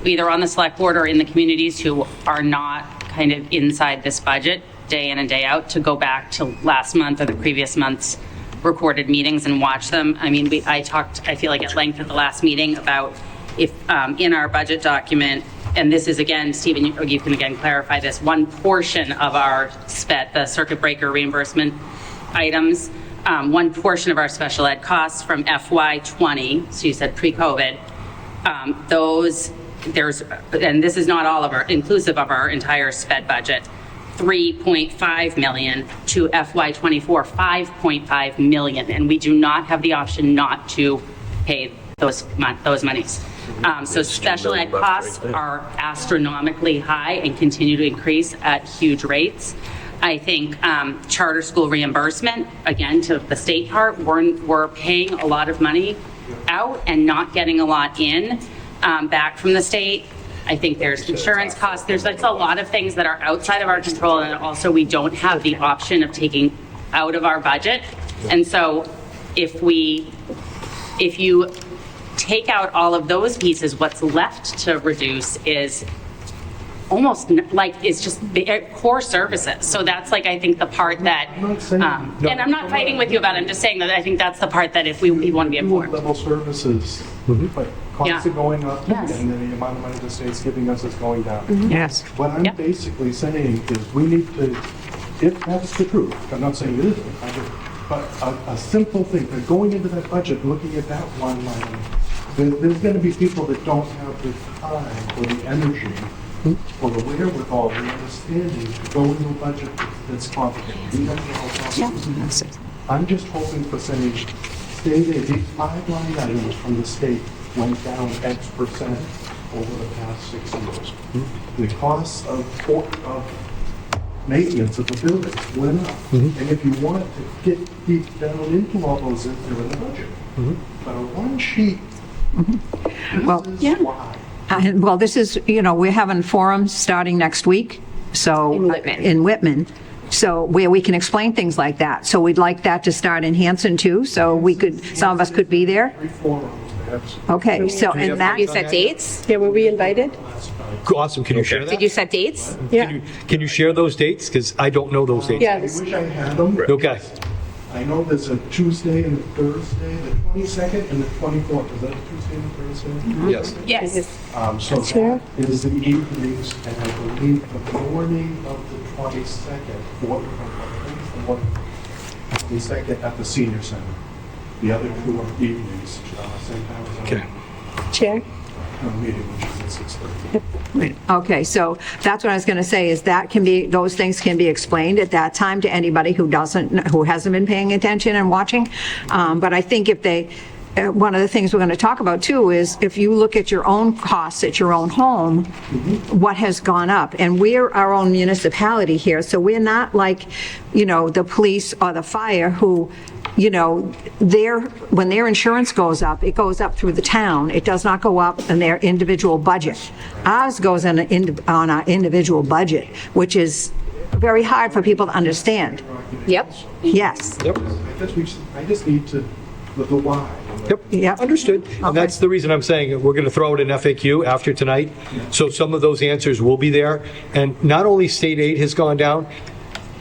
either on the select board or in the communities who are not kind of inside this budget day in and day out, to go back to last month or the previous month's recorded meetings and watch them. I mean, I talked, I feel like, at length at the last meeting about if in our budget document, and this is again, Stephen, you can again clarify this, one portion of our SPED, the circuit breaker reimbursement items, one portion of our special ed costs from FY20, so you said pre-COVID, and this is not all of our, inclusive of our entire SPED budget. 3.5 million to FY24, 5.5 million, and we do not have the option not to pay those monies. So special ed costs are astronomically high and continue to increase at huge rates. I think charter school reimbursement, again, to the state part, we're paying a lot of money out and not getting a lot in back from the state. I think there's insurance costs. There's a lot of things that are outside of our control, and also we don't have the option of taking out of our budget. And so if you take out all of those pieces, what's left to reduce is almost like it's just core services. So that's like, I think the part that, and I'm not fighting with you about it, I'm just saying that I think that's the part that if we want to be informed. Level services, but costs Yeah. are going up, Yes. and then the amount of money the state's giving us is going down. Yes. What I'm Yep. basically saying is we need to, if that's the truth, I'm not saying it isn't, but a simple thing, but going into that budget, looking at that one line, there's going to be people that don't have the time or the energy or the wherewithal, the understanding to go into a budget that's complicated. We don't know how complicated it is. I'm just hoping for saying, state aid, these 5 line items from the state went down X% over the past 6 years. The cost of maintenance of the buildings went up. And if you want to get deep down into all those, they're in the budget. But a one sheet, Well, this is why. Well, this is, we're having forums starting next week, so. In Whitman. In Whitman, so where we can explain things like that. So we'd like that to start in Hanson too, so some of us could be there. 3 forums, perhaps. Okay, so, and that. You set dates? Yeah, were we invited? Awesome, can you share that? Did you set dates? Yeah. Can you share those dates? Because I don't know those dates. Yeah. I wish I had them. Okay. I know there's a Tuesday and a Thursday, the 22nd and the 24th. Is that a Tuesday and a Thursday? Yes. Yes. So fair. that is the evenings, and I believe the morning of the 22nd, or the 22nd at the senior center. The other 2 are evenings, same time as Okay. Chair? our meeting, which is at 6:30. Okay, so that's what I was going to say, is those things can be explained at that time to anybody who hasn't been paying attention and watching. But I think one of the things we're going to talk about too is if you look at your own costs at your own home, what has gone up? And we're our own municipality here, so we're not like, the police or the fire who, when their insurance goes up, it goes up through the town. It does not go up in their individual budget. Ours goes on our individual budget, which is very hard for people to understand. Yep. Yes. I just need to, the why. Yep. Understood. And that's the reason I'm saying we're going to throw it in FAQ after tonight. So some of those answers will be there. And not only state aid has gone down,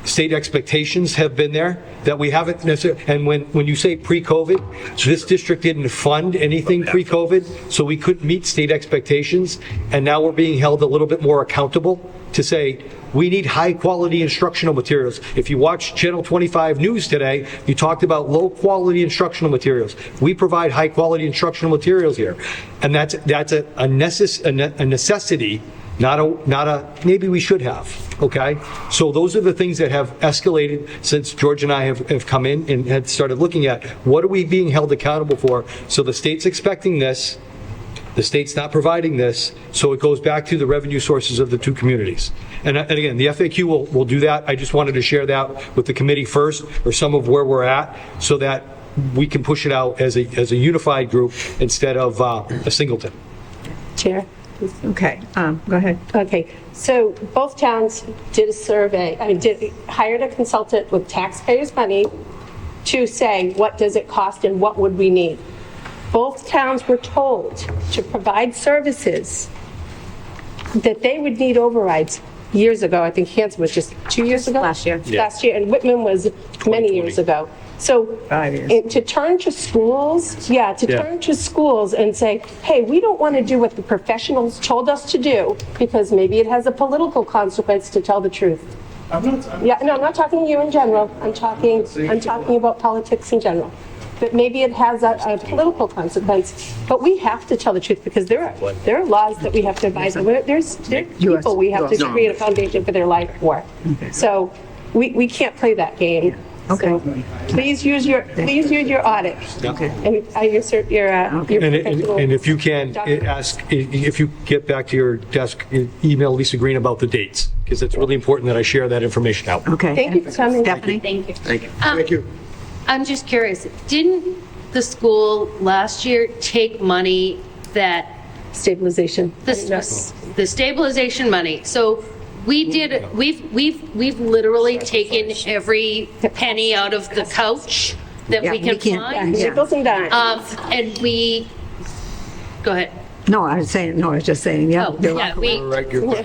state expectations have been there that we haven't necessarily, and when you say pre-COVID, this district didn't fund anything pre-COVID, so we couldn't meet state expectations, and now we're being held a little bit more accountable to say, we need high-quality instructional materials. If you watch Channel 25 News today, you talked about low-quality instructional materials. We provide high-quality instructional materials here, and that's a necessity, not a maybe we should have. Okay, so those are the things that have escalated since George and I have come in and had started looking at what are we being held accountable for. So the state's expecting this, the state's not providing this, so it goes back to the revenue sources of the 2 communities. And again, the FAQ will do that. I just wanted to share that with the committee first, or some of where we're at, so that we can push it out as a unified group instead of a singleton. Chair? Okay, go ahead. Okay, so both towns did a survey, hired a consultant with taxpayers' money to say, what does it cost and what would we need? Both towns were told to provide services that they would need overrides years ago. I think Hanson was just 2 years ago? Last year. Last year, and Whitman was many years ago. So 5 years. to turn to schools, turn to schools and say, hey, we don't want to do what the professionals told us to do because maybe it has a political consequence, to tell the truth. I'm not talking to you in general. I'm talking about politics in general. that maybe it has a political consequence, but we have to tell the truth because there are laws that we have to abide by. There's people we have to create a foundation for their life for. So we can't play that game. Okay. So please use your audit. Okay. And your professional. And if you can, document. if you get back to your desk, email Lisa Green about the dates, because it's really important that I share that information out. Okay. Thank you for coming. Stephanie? Thank you. Thank you. I'm just curious, didn't the school last year take money that, Stabilization. the stabilization money? So we've literally taken every penny out of the couch that Yeah, we we can can't- find. Nickels and dimes. And we, go ahead. No, I was just saying, yeah. Oh, you're yeah, right. we, Right, you're-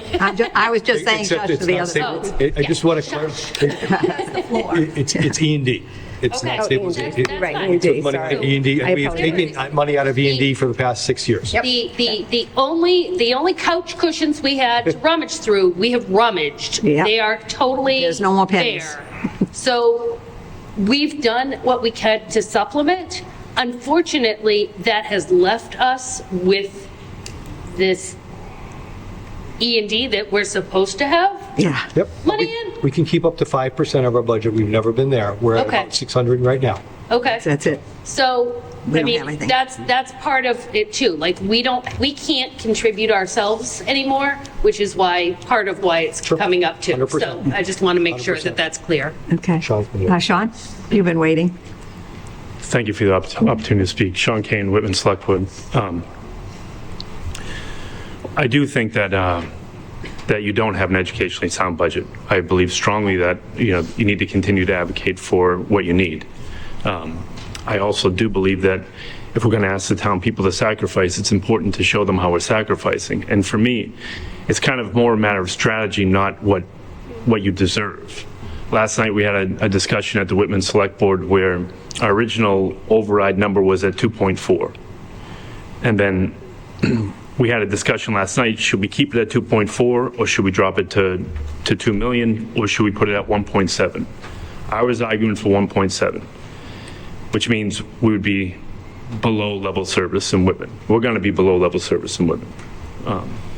I was just saying Except just it's to the not other. stable. I just want to clarify. It's E&D. It's Okay. not stabilization. That's Right, fine. E&D, Money out sorry. of E&D, I and we've apologize. taken money out of E&D for the past 6 years. the only couch cushions we had to rummage through, we have rummaged. Yeah. They are totally There's no more pennies. there. So we've done what we can to supplement. Unfortunately, that has left us with this E&D that we're supposed to have Yeah. Yep. money We- in. We can keep up to 5% of our budget. We've never been there. We're at Okay. about 600 right now. Okay. That's it. So, We I don't have mean, anything. that's part of it too. Like, we can't contribute ourselves anymore, which is part of why it's coming up too. 100%. So I just want to make sure 100%. that that's clear. Okay. Sean's been waiting. Sean, you've been waiting. Thank you for the opportunity to speak. Sean Kane, Whitman Select Board. I do think that that you don't have an educationally sound budget. I believe strongly that you need to continue to advocate for what you need. I also do believe that if we're going to ask the town people to sacrifice, it's important to show them how we're sacrificing. And for me, it's kind of more a matter of strategy, not what you deserve. Last night we had a discussion at the Whitman Select Board where our original override number was at 2.4. And then we had a discussion last night, should we keep it at 2.4 or should we drop it to 2 million or should we put it at 1.7? I was arguing for 1.7, which means we would be below level service in Whitman. We're going to be below level service in Whitman.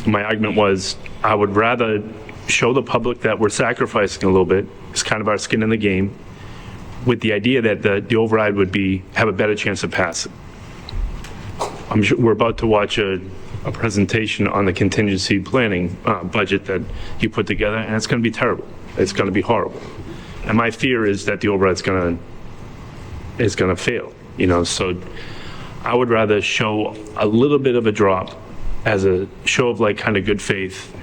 My argument was I would rather show the public that we're sacrificing a little bit. It's kind of our skin in the game, with the idea that the override would have a better chance of passing. I'm sure we're about to watch a presentation on the contingency planning budget that you put together, and it's going to be terrible. It's going to be horrible. And my fear is that the override's going to fail. So I would rather show a little bit of a drop as a show of kind of good faith.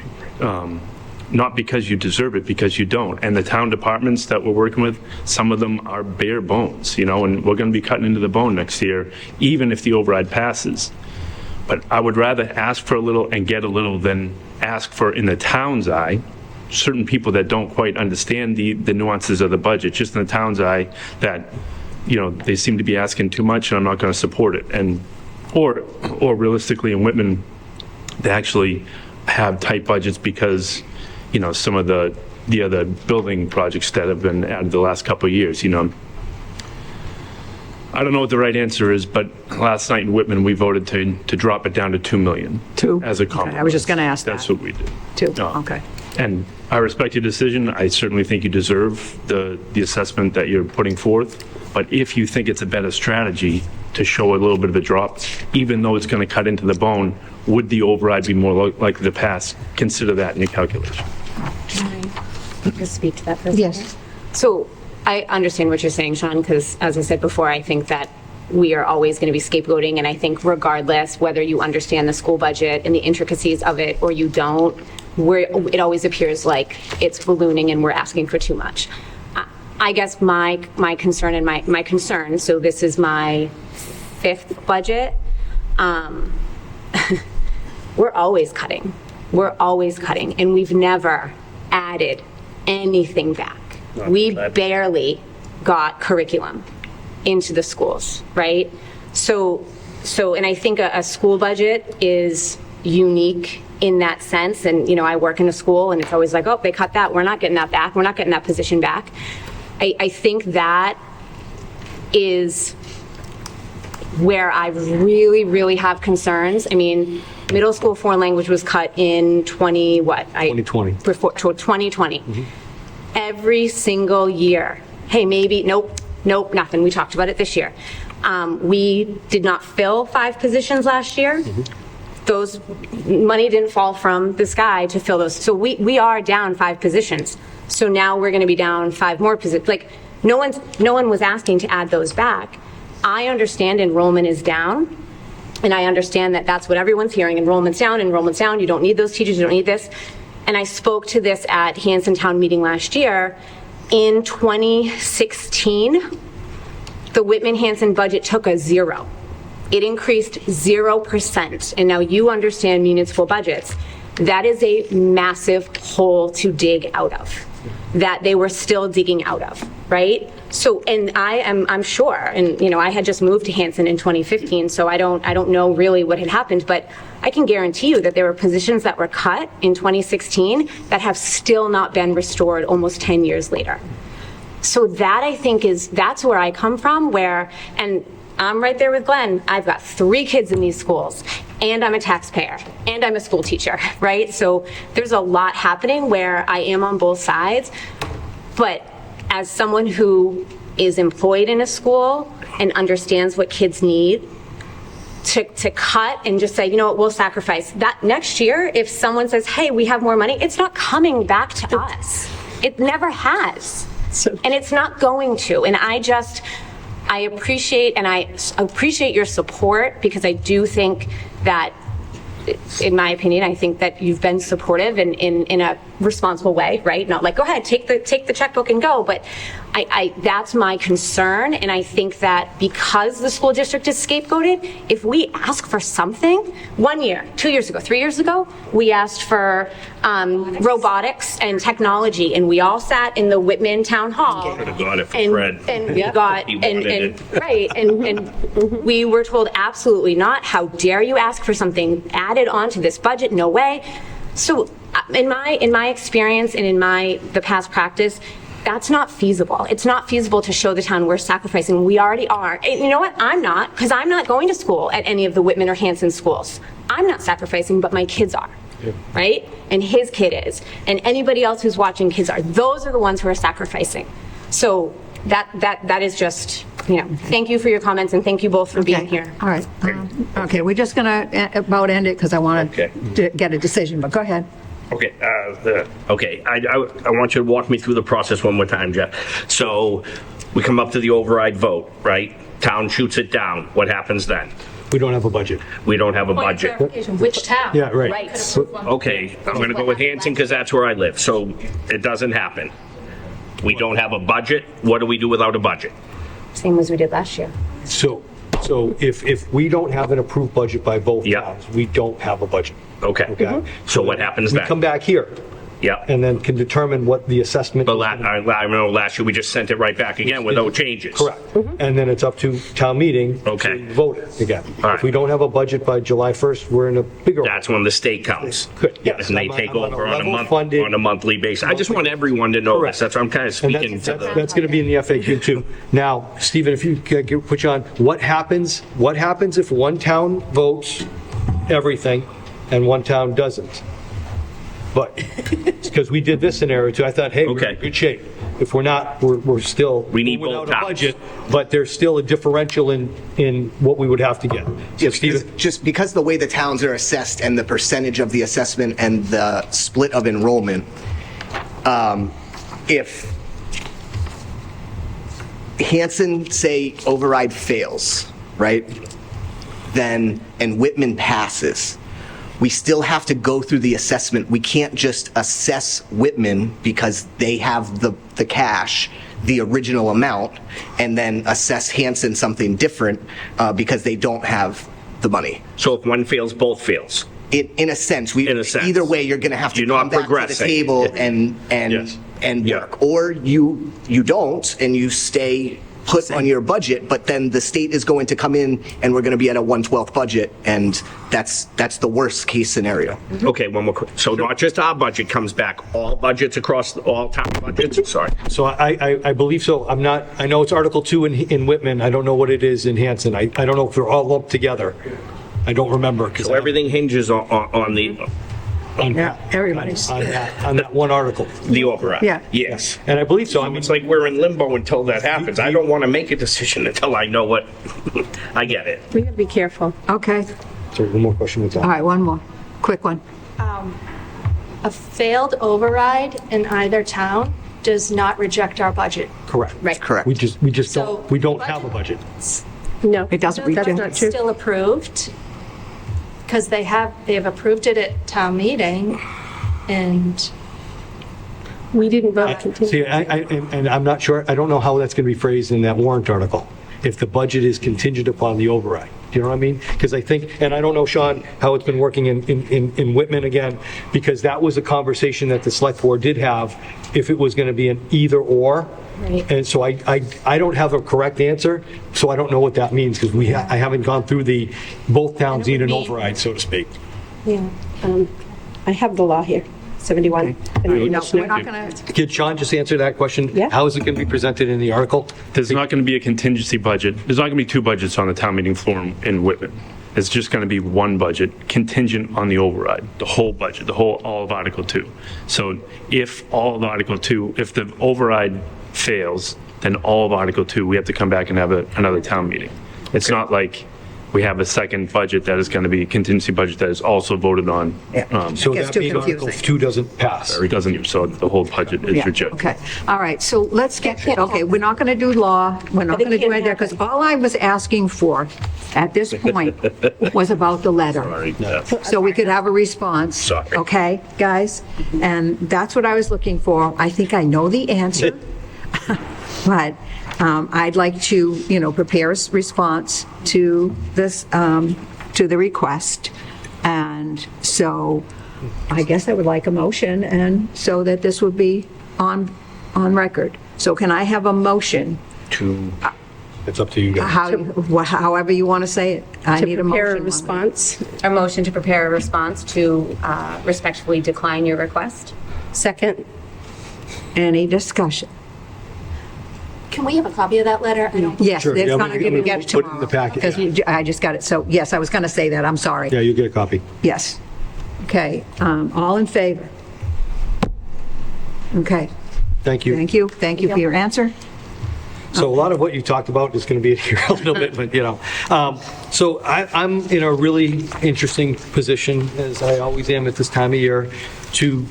Not because you deserve it, because you don't. And the town departments that we're working with, some of them are bare bones, and we're going to be cutting into the bone next year, even if the override passes. But I would rather ask for a little and get a little than ask for, in the town's eye, certain people that don't quite understand the nuances of the budget, just in the town's eye, that, they seem to be asking too much and I'm not going to support it. Or realistically in Whitman, they actually have tight budgets because some of the other building projects that have been added the last couple of years, I don't know what the right answer is, but last night in Whitman, we voted to drop it down to 2 million. 2? As a Okay, compromise. I was just going to ask that. That's what we did. 2, No. okay. And I respect your decision. I certainly think you deserve the assessment that you're putting forth. But if you think it's a better strategy to show a little bit of a drop, even though it's going to cut into the bone, would the override be more likely to pass? Consider that in your calculation. Can I just speak to that for a second? Yes. So I understand what you're saying, Sean, because as I said before, I think that we are always going to be scapegoating. And I think regardless whether you understand the school budget and the intricacies of it or you don't, it always appears like it's ballooning and we're asking for too much. I guess my concern and my concern, so this is my 5th budget, we're always cutting. We're always cutting, and we've never added anything back. We barely got curriculum into the schools, right? So, and I think a school budget is unique in that sense. And, I work in a school and it's always like, oh, they cut that. We're not getting that back. We're not getting that position back. I think that is where I really, really have concerns. I mean, middle school foreign language was cut in 2020. Before 2020. Every single year. Hey, maybe, nope, nothing. We talked about it this year. We did not fill 5 positions last year. Those money didn't fall from the sky to fill those. So we are down 5 positions. So now we're going to be down 5 more positions. Like, no one was asking to add those back. I understand enrollment is down, and I understand that that's what everyone's hearing. Enrollment's down, you don't need those teachers, you don't need this. And I spoke to this at Hanson Town meeting last year. In 2016, the Whitman-Hanson budget took a 0. It increased 0%. And now you understand municipal budgets. That is a massive hole to dig out of, that they were still digging out of, right? So, and I'm sure, and you know, I had just moved to Hanson in 2015, so I don't know really what had happened, but I can guarantee you that there were positions that were cut in 2016 that have still not been restored almost 10 years later. So that, I think, that's where I come from, and I'm right there with Glenn. I've got 3 kids in these schools, and I'm a taxpayer, and I'm a school teacher, right? So there's a lot happening where I am on both sides, but as someone who is employed in a school and understands what kids need, to cut and just say, you know what, we'll sacrifice that next year. If someone says, hey, we have more money, it's not coming back to us. It never has. And it's not going to. And I appreciate your support, because I do think that, in my opinion, I think that you've been supportive in a responsible way, right? Not like, go ahead, take the checkbook and go. But that's my concern. And I think that because the school district is scapegoated, if we ask for something, 1 year, 2 years ago, 3 years ago, we asked for robotics and technology, and we all sat in the Whitman Town Hall. Could have got it for Fred. And we got, He wanted it. right, and we were told absolutely not. How dare you ask for something added onto this budget? No way. So in my experience and in the past practice, that's not feasible. It's not feasible to show the town we're sacrificing. We already are. And you know what? I'm not, because I'm not going to school at any of the Whitman or Hanson schools. I'm not sacrificing, but my kids are. Yeah. Right? And his kid is. And anybody else who's watching kids are. Those are the ones who are sacrificing. So that is just, thank you for your comments, and thank you both for being here. All right. Okay, we're just going to about end it, because I want to get a decision, but go ahead. Okay, I want you to walk me through the process one more time, Jeff. So we come up to the override vote, right? Town shoots it down. What happens then? We don't have a budget. We don't have a Point of budget. clarification, which town? Yeah, right. Right. Okay, I'm going to go with Hanson because that's where I live. So it doesn't happen. We don't have a budget. What do we do without a budget? Same as we did last year. So if we don't have an approved budget by both towns, we don't have a budget. Okay. Okay. So what happens We then? come back here. Yeah. And then can determine what the assessment. But I know last year we just sent it right back again with no changes. Correct. And then it's up to town meeting. Okay. To vote it again. All right. If we don't have a budget by July 1st, we're in a bigger. That's when the state comes. Good, yes. And they I'm take on a over on level funded- a monthly basis. I just want everyone to know Correct. this. That's why I'm kind of And speaking to the. that's going to be in the FAQ too. Now, Stephen, if you could put you on, what happens if one town votes everything and one town doesn't? But, because we did this scenario too, I thought, hey, we're in good shape. If we're not, we're still. We need without both a towns. budget, but there's still a differential in what we would have to get. So Stephen, Just because the way the towns are assessed and the percentage of the assessment and the split of enrollment, if Hanson, say, override fails, right, then, and Whitman passes, we still have to go through the assessment. We can't just assess Whitman because they have the cash, the original amount, and then assess Hanson something different because they don't have the money. So if one fails, both fails. In a sense, In a sense. either way, you're going to have to You're not come back to the progressing. table and Yes. and Yeah. work, or you don't and you stay put on your budget, but then the state is going to come in and we're going to be at a 1/12 budget, and that's the worst case scenario. Okay, one more quick. So not just our budget comes back, all budgets across, all town budgets? Sorry. So I believe so. I'm not, I know it's Article 2 in Whitman. I don't know what it is in Hanson. I don't know if they're all lumped together. I don't remember. So everything hinges on the Everybody's. On that one article. override? Yeah. Yes. And I believe so. I mean, It's like we're in limbo until that happens. I don't want to make a decision until I know what, I get it. We gotta be careful. Okay, sorry, one more question. What's all that? right, one more, quick one. A failed override in either town does not reject our budget. Correct. Right. Correct. We just So- don't have a budget. No. It doesn't That's reject. not true. Still approved, because they have approved it at town meeting, and We didn't vote continue. See, and I'm not sure, I don't know how that's going to be phrased in that warrant article, if the budget is contingent upon the override. Do you know what I mean? Because I think, and I don't know, Sean, how it's been working in Whitman again, because that was a conversation that the select board did have, if it was going to be an either or. Right. And so I don't have a correct answer, so I don't know what that means, because I haven't gone through both towns need an override, so to speak. Yeah. I have the law here, 71. No, we're not going to, Could Sean just answer that question? Yeah. How is it going to be presented in the article? There's not going to be a contingency budget. There's not going to be two budgets on the town meeting floor in Whitman. It's just going to be one budget contingent on the override, the whole budget, all of Article 2. So if all of Article 2, if the override fails, then all of Article 2, we have to come back and have another town meeting. It's not like we have a second budget that is going to be a contingency budget that is also voted on. So gets that too means Article confusing. 2 doesn't pass. It doesn't, so the whole budget is yeah, rejected. okay. All right, so let's get, okay, we're not going to do law, we're not going to do anything, because all I was asking for at this point was about the letter. Sorry. Yeah. So we could have a response. Sorry. Okay, guys? And that's what I was looking for. I think I know the answer, but I'd like to, prepare a response to this, to the request. And so I guess I would like a motion, and so that this would be on record. So can I have a motion? It's up to you guys. However you want to say it. I need a motion. Prepare a on it. response. A motion to prepare a response to respectfully decline your request. Second. Any discussion? can we have a copy of that letter? I don't. Yes, Sure, it's yeah, going to we'll get it put it in tomorrow. the packet, Because I just got it, so, yes, I was going to say that, I'm sorry. Yeah, you get a copy. Yes. Okay, all in favor? Okay, Thank you. thank you for your answer. So a lot of what you talked about is going to be here a little bit, but so I'm in a really interesting position, as I always am at this time of year, to,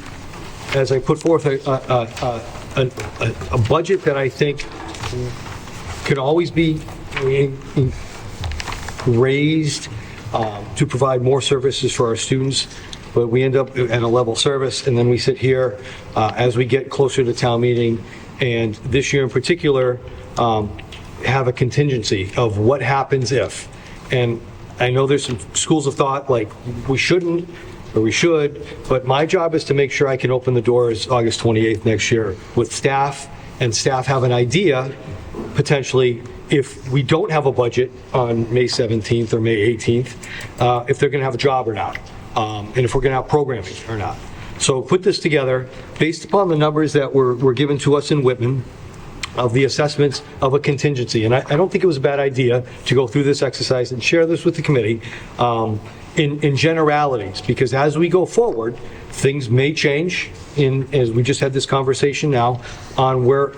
as I put forth a budget that I think could always be raised to provide more services for our students, but we end up at a level service, and then we sit here as we get closer to town meeting, and this year in particular, have a contingency of what happens if. And I know there's some schools of thought, like, we shouldn't, or we should, but my job is to make sure I can open the doors August 28th next year with staff, and staff have an idea, potentially, if we don't have a budget on May 17th or May 18th, if they're going to have a job or not, and if we're going to have programming or not. So put this together, based upon the numbers that were given to us in Whitman, of the assessments of a contingency. And I don't think it was a bad idea to go through this exercise and share this with the committee in generalities, because as we go forward, things may change, as we just had this conversation now, on where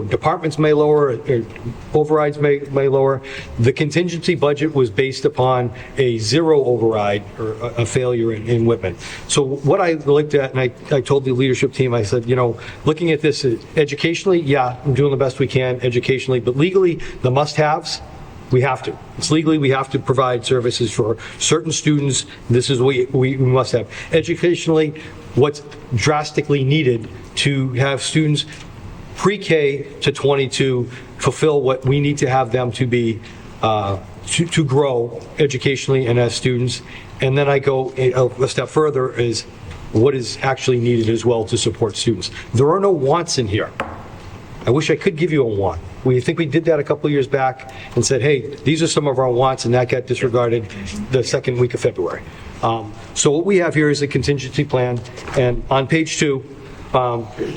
departments may lower, or overrides may lower. The contingency budget was based upon a zero override, or a failure in Whitman. So what I looked at, and I told the leadership team, I said, looking at this educationally, yeah, I'm doing the best we can educationally, but legally, the must-haves, we have to. It's legally, we have to provide services for certain students. This is what we must have. Educationally, what's drastically needed to have students pre-K to 22 fulfill what we need to have them to be, to grow educationally and as students. And then I go a step further, is what is actually needed as well to support students. There are no wants in here. I wish I could give you a want. We think we did that a couple of years back and said, hey, these are some of our wants, and that got disregarded the second week of February. So what we have here is a contingency plan, and on page 2,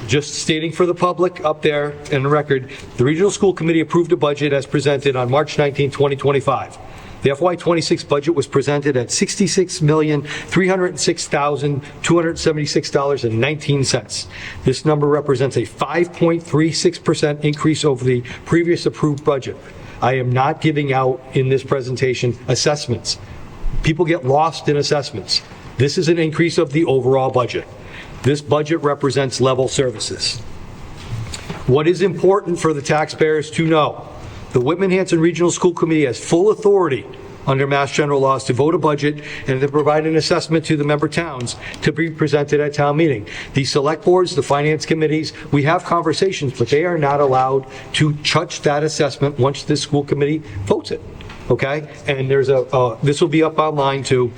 just stating for the public up there in the record, the Regional School Committee approved a budget as presented on March 19, 2025. The FY26 budget was presented at $66,306,276.19. This number represents a 5.36% increase over the previous approved budget. I am not giving out in this presentation assessments. People get lost in assessments. This is an increase of the overall budget. This budget represents level services. What is important for the taxpayers to know? The Whitman-Hanson Regional School Committee has full authority under Mass General laws to vote a budget and to provide an assessment to the member towns to be presented at town meeting. The select boards, the finance committees, we have conversations, but they are not allowed to touch that assessment once the school committee votes it, okay? And there's this will be up online too.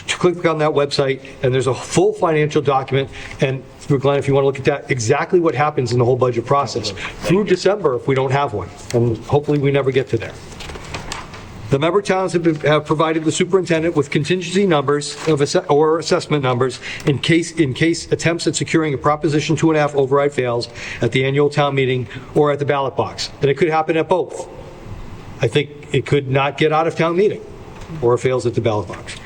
Click on that website, and there's a full financial document, and Glenn, if you want to look at that, exactly what happens in the whole budget process through December if we don't have one, and hopefully we never get to there. The member towns have provided the superintendent with contingency numbers or assessment numbers in case attempts at securing a Proposition 2.5 override fails at the annual town meeting or at the ballot box, and it could happen at both. I think it could not get out of town meeting, or it fails at the ballot box.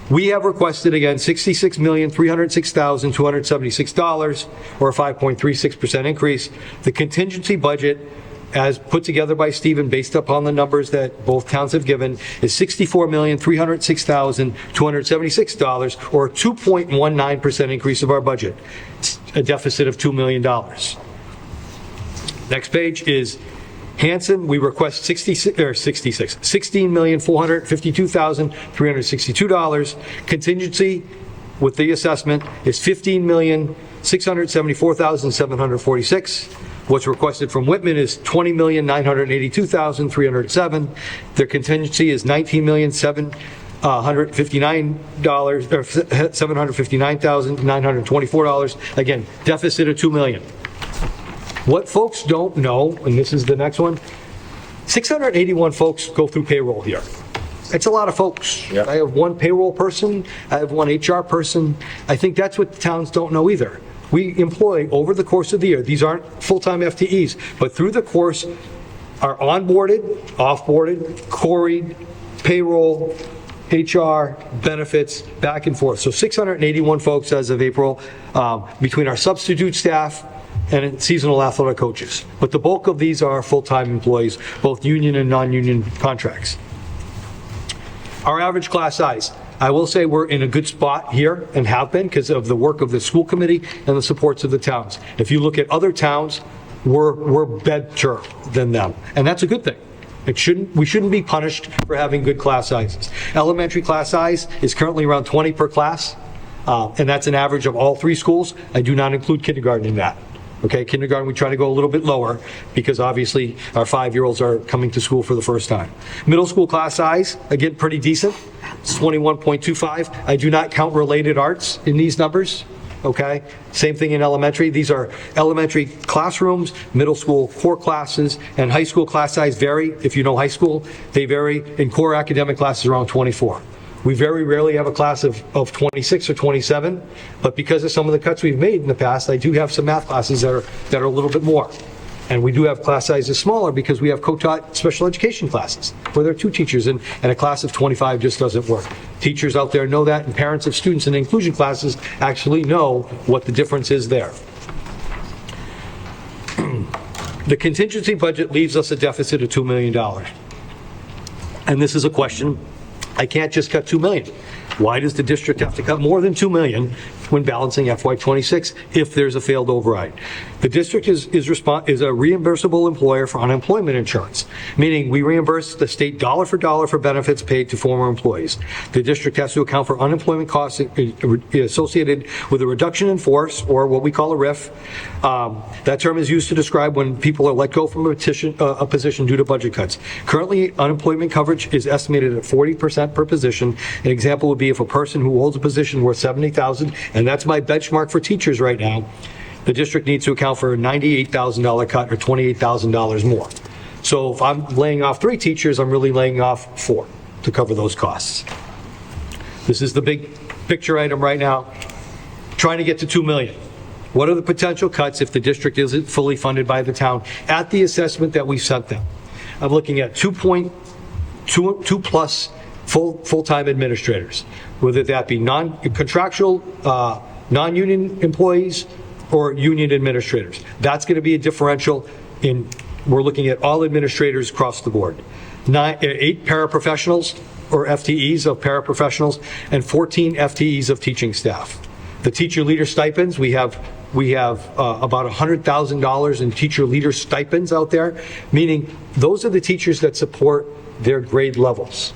We have requested, again, $66,306,276, or a 5.36% increase. The contingency budget, as put together by Stephen based upon the numbers that both towns have given, is $64,306,276, or a 2.19% increase of our budget. It's a deficit of $2 million. Next page is Hanson. We request $16,452,362. Contingency with the assessment is $15,674,746. What's requested from Whitman is $20,982,307. Their contingency is $759,924. Again, deficit of $2 million. What folks don't know, and this is the next one, 681 folks go through payroll here. It's a lot of folks. Yep. I have one payroll person, I have one HR person. I think that's what the towns don't know either. We employ over the course of the year, these aren't full-time FTEs, but through the course are onboarded, off-boarded, quarried, payroll, HR, benefits, back and forth. So 681 folks as of April, between our substitute staff and seasonal athletic coaches. But the bulk of these are full-time employees, both union and non-union contracts. Our average class size. I will say we're in a good spot here and have been because of the work of the school committee and the supports of the towns. If you look at other towns, we're better than them, and that's a good thing. We shouldn't be punished for having good class sizes. Elementary class size is currently around 20 per class, and that's an average of all 3 schools. I do not include kindergarten in that. Okay, kindergarten, we try to go a little bit lower because obviously our 5-year-olds are coming to school for the first time. Middle school class size, again, pretty decent. It's 21.25. I do not count related arts in these numbers. Okay, same thing in elementary. These are elementary classrooms, middle school core classes, and high school class size vary. If you know high school, they vary. In core academic classes, around 24. We very rarely have a class of 26 or 27, but because of some of the cuts we've made in the past, I do have some math classes that are a little bit more. And we do have class sizes smaller because we have co-taught special education classes where there are 2 teachers and a class of 25 just doesn't work. Teachers out there know that, and parents of students in inclusion classes actually know what the difference is there. The contingency budget leaves us a deficit of $2 million. And this is a question. I can't just cut $2 million. Why does the district have to cut more than $2 million when balancing FY26 if there's a failed override? The district is a reimbursable employer for unemployment insurance, meaning we reimburse the state dollar for benefits paid to former employees. The district has to account for unemployment costs associated with a reduction in force, or what we call a RIF. That term is used to describe when people are let go from a position due to budget cuts. Currently, unemployment coverage is estimated at 40% per position. An example would be if a person who holds a position worth $70,000, and that's my benchmark for teachers right now, the district needs to account for a $98,000 cut or $28,000 more. So if I'm laying off 3 teachers, I'm really laying off 4 to cover those costs. This is the big picture item right now, trying to get to 2 million. What are the potential cuts if the district isn't fully funded by the town at the assessment that we sent them? I'm looking at 2 plus full-time administrators, whether that be non-contractual, non-union employees or union administrators. That's going to be a differential in, we're looking at all administrators across the board. 8 paraprofessionals or FTEs of paraprofessionals and 14 FTEs of teaching staff. The teacher leader stipends, we have about $100,000 in teacher leader stipends out there, meaning those are the teachers that support their grade levels.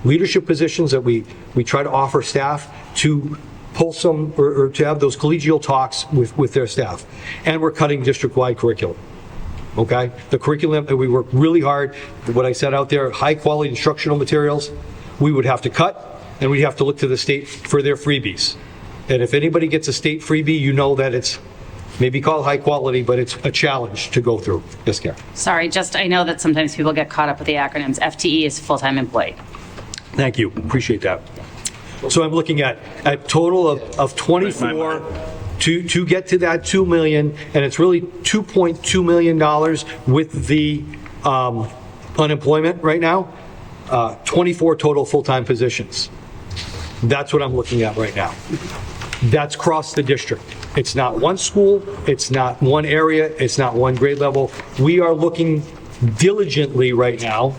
Leadership positions that we try to offer staff to pull some, or to have those collegial talks with their staff. And we're cutting district-wide curriculum. Okay? The curriculum that we work really hard, what I said out there, high-quality instructional materials, we would have to cut, and we'd have to look to the state for their freebies. And if anybody gets a state freebie, you know that it's maybe called high quality, but it's a challenge to go through. Yes, Karen? Sorry, just, I know that sometimes people get caught up with the acronyms. FTE is full-time employee. Thank you. Appreciate that. So I'm looking at a total of 24 to get to that 2 million, and it's really $2.2 million with the unemployment right now, 24 total full-time positions. That's what I'm looking at right now. That's across the district. It's not one school, it's not one area, it's not one grade level. We are looking diligently right now.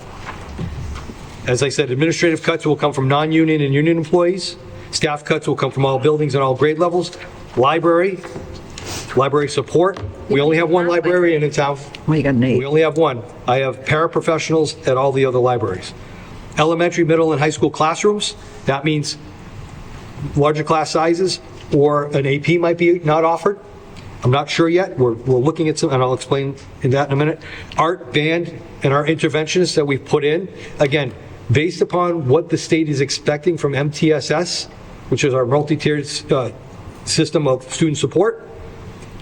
As I said, administrative cuts will come from non-union and union employees. Staff cuts will come from all buildings and all grade levels. Library support. We only have one librarian in town. Well, you got an 8. We only have one. I have paraprofessionals at all the other libraries. Elementary, middle, and high school classrooms. That means larger class sizes, or an AP might be not offered. I'm not sure yet. We're looking at some, and I'll explain that in a minute. Art, band, and our interventionists that we've put in, again, based upon what the state is expecting from MTSS, which is our multi-tiered system of student support.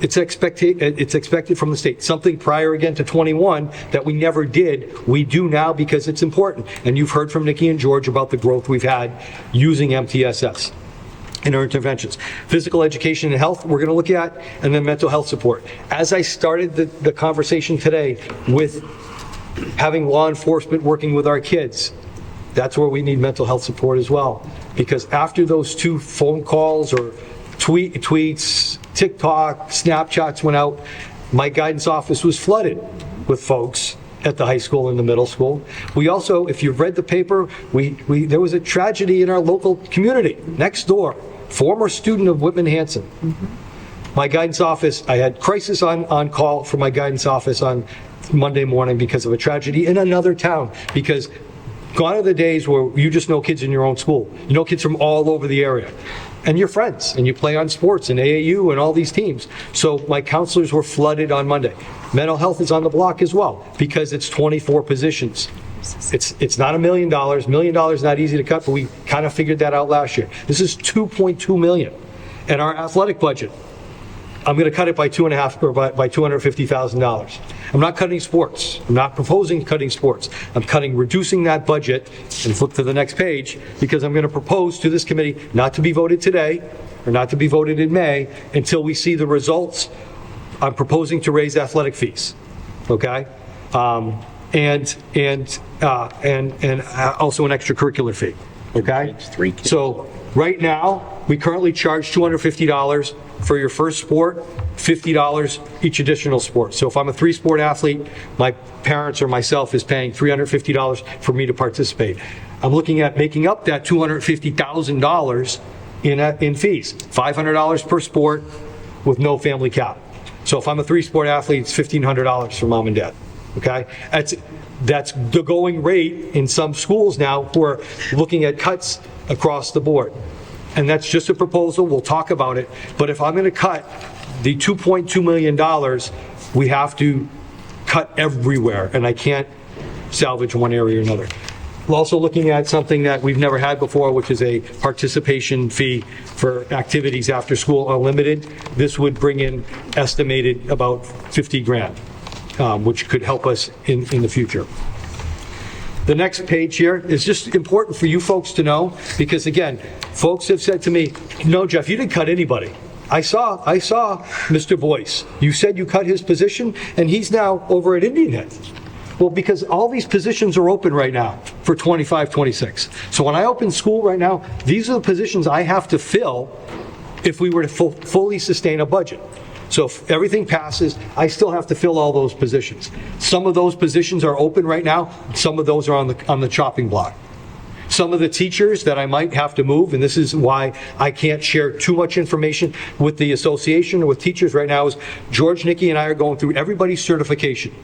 It's expected from the state. Something prior again to 21 that we never did, we do now because it's important. And you've heard from Nikki and George about the growth we've had using MTSS in our interventions. Physical education and health, we're going to look at, and then mental health support. As I started the conversation today with having law enforcement working with our kids, that's where we need mental health support as well. Because after those 2 phone calls or tweets, TikTok, Snapchats went out, my guidance office was flooded with folks at the high school and the middle school. We also, if you've read the paper, there was a tragedy in our local community next door. Former student of Whitman-Hanson. My guidance office, I had crisis on call for my guidance office on Monday morning because of a tragedy in another town. Because gone are the days where you just know kids in your own school. You know kids from all over the area. And you're friends, and you play on sports and AAU and all these teams. So my counselors were flooded on Monday. Mental health is on the block as well, because it's 24 positions. It's not $1 million. $1 million is not easy to cut, but we kind of figured that out last year. This is $2.2 million. And our athletic budget, I'm going to cut it by $2.5 or by $250,000. I'm not cutting sports. I'm not proposing cutting sports. I'm reducing that budget, and flip to the next page, because I'm going to propose to this committee not to be voted today or not to be voted in May until we see the results. I'm proposing to raise athletic fees, okay? And also an extracurricular fee, okay? So right now, we currently charge $250 for your first sport, $50 each additional sport. So if I'm a 3-sport athlete, my parents or myself is paying $350 for me to participate. I'm looking at making up that $250,000 in fees, $500 per sport with no family cap. So if I'm a 3-sport athlete, it's $1,500 for mom and dad, okay? That's the going rate in some schools now who are looking at cuts across the board. And that's just a proposal, we'll talk about it. But if I'm going to cut the $2.2 million, we have to cut everywhere, and I can't salvage one area or another. We're also looking at something that we've never had before, which is a participation fee for activities after school unlimited. This would bring in estimated about 50 grand, which could help us in the future. The next page here is just important for you folks to know, because again, folks have said to me, no, Jeff, you didn't cut anybody. I saw Mr. Boyce. You said you cut his position, and he's now over at Indian Head. Well, because all these positions are open right now for 25, 26. So when I open school right now, these are the positions I have to fill if we were to fully sustain a budget. So if everything passes, I still have to fill all those positions. Some of those positions are open right now. Some of those are on the chopping block. Some of the teachers that I might have to move, and this is why I can't share too much information with the association or with teachers right now, is George, Nikki, and I are going through everybody's certification.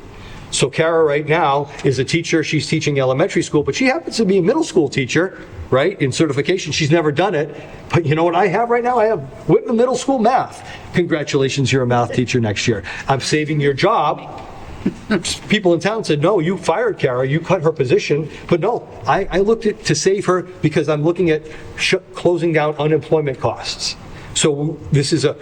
So Kara right now is a teacher. She's teaching elementary school, but she happens to be a middle school teacher, right, in certification. She's never done it. But you know what I have right now? I have Whitman Middle School math. Congratulations, you're a math teacher next year. I'm saving your job. People in town said, no, you fired Kara, you cut her position. But no, I looked at to save her because I'm looking at closing down unemployment costs. So this is a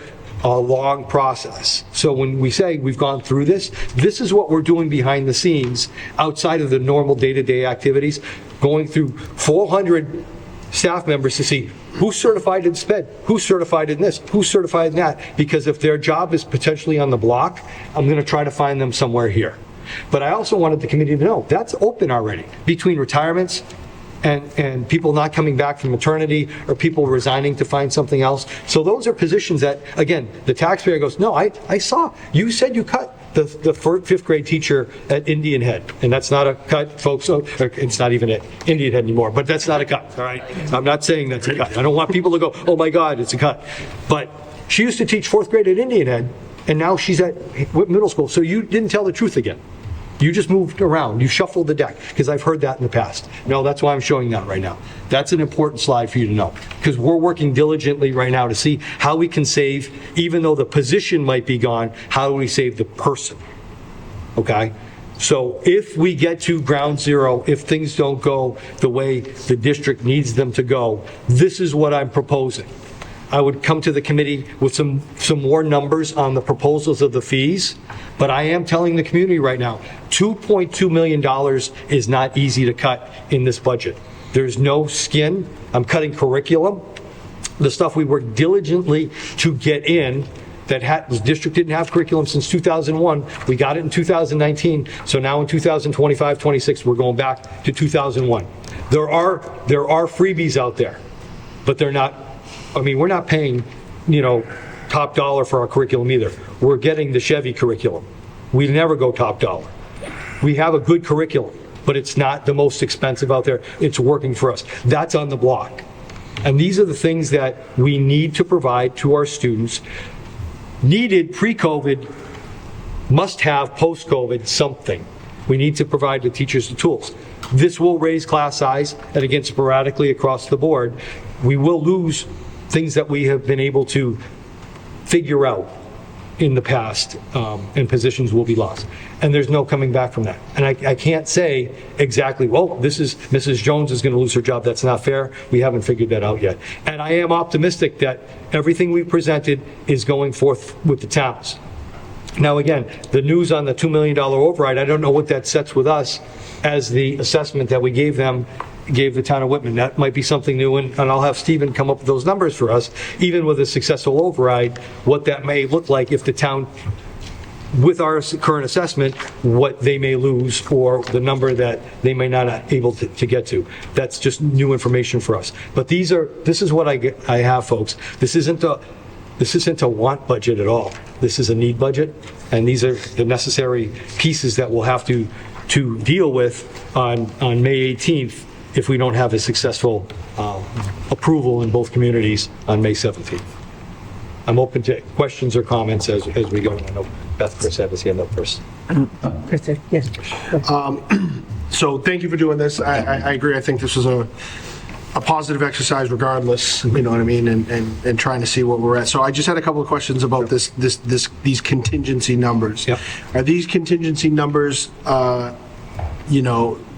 long process. So when we say we've gone through this is what we're doing behind the scenes outside of the normal day-to-day activities, going through 400 staff members to see who's certified in SPED, who's certified in this, who's certified in that, because if their job is potentially on the block, I'm going to try to find them somewhere here. But I also wanted the committee to know that's open already between retirements and people not coming back from maternity or people resigning to find something else. So those are positions that, again, the taxpayer goes, no, I saw, you said you cut the fifth grade teacher at Indian Head. And that's not a cut, folks. It's not even at Indian Head anymore, but that's not a cut, all right? I'm not saying that's a cut. I don't want people to go, oh my God, it's a cut. But she used to teach fourth grade at Indian Head, and now she's at middle school. So you didn't tell the truth again. You just moved around. You shuffled the deck, because I've heard that in the past. No, that's why I'm showing that right now. That's an important slide for you to know, because we're working diligently right now to see how we can save, even though the position might be gone, how do we save the person? Okay? So if we get to ground zero, if things don't go the way the district needs them to go, this is what I'm proposing. I would come to the committee with some more numbers on the proposals of the fees, but I am telling the community right now, $2.2 million is not easy to cut in this budget. There's no skin. I'm cutting curriculum. The stuff we worked diligently to get in, that the district didn't have curriculum since 2001. We got it in 2019. So now in 2025, 26, we're going back to 2001. There are freebies out there, but they're not. I mean, we're not paying, top dollar for our curriculum either. We're getting the Chevy curriculum. We never go top dollar. We have a good curriculum, but it's not the most expensive out there. It's working for us. That's on the block. And these are the things that we need to provide to our students. Needed pre-COVID, must have post-COVID something. We need to provide the teachers the tools. This will raise class size, and again, sporadically across the board, we will lose things that we have been able to figure out in the past, and positions will be lost. And there's no coming back from that. And I can't say exactly, well, this is Mrs. Jones is going to lose her job. That's not fair. We haven't figured that out yet. And I am optimistic that everything we presented is going forth with the towns. Now, again, the news on the $2 million override, I don't know what that sets with us as the assessment that we gave the town of Whitman. That might be something new, and I'll have Stephen come up with those numbers for us, even with a successful override, what that may look like if the town, with our current assessment, what they may lose or the number that they may not be able to get to. That's just new information for us. But this is what I have, folks. This isn't a want budget at all. This is a need budget, and these are the necessary pieces that we'll have to deal with on May 18th if we don't have a successful approval in both communities on May 17th. I'm open to questions or comments as we go. I know Beth, Chris had his hand up first. Chris, yes. So thank you for doing this. I agree. I think this is a positive exercise regardless, you know what I mean, and trying to see what we're at. So I just had a couple of questions about these contingency numbers. Yep. Are these contingency numbers,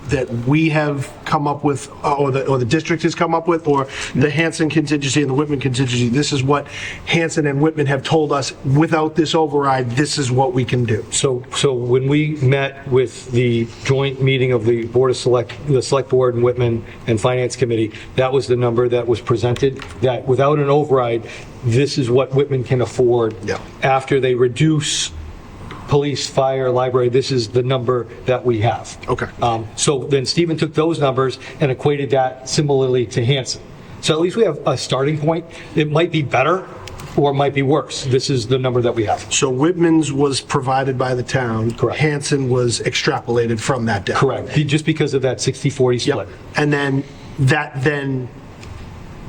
that we have come up with, or the district has come up with, or the Hanson contingency and the Whitman contingency, this is what Hanson and Whitman have told us, without this override, this is what we can do. So when we met with the joint meeting of the the Select Board and Whitman and Finance Committee, that was the number that was presented, that without an override, this is what Whitman can afford. Yeah. After they reduce police, fire, library, this is the number that we have. Okay. So then Stephen took those numbers and equated that similarly to Hanson. So at least we have a starting point. It might be better or it might be worse. This is the number that we have. So Whitman's was provided by the town. Correct. Hanson was extrapolated from that data. Correct. Just because of that 60-40 split. Yep. And then that then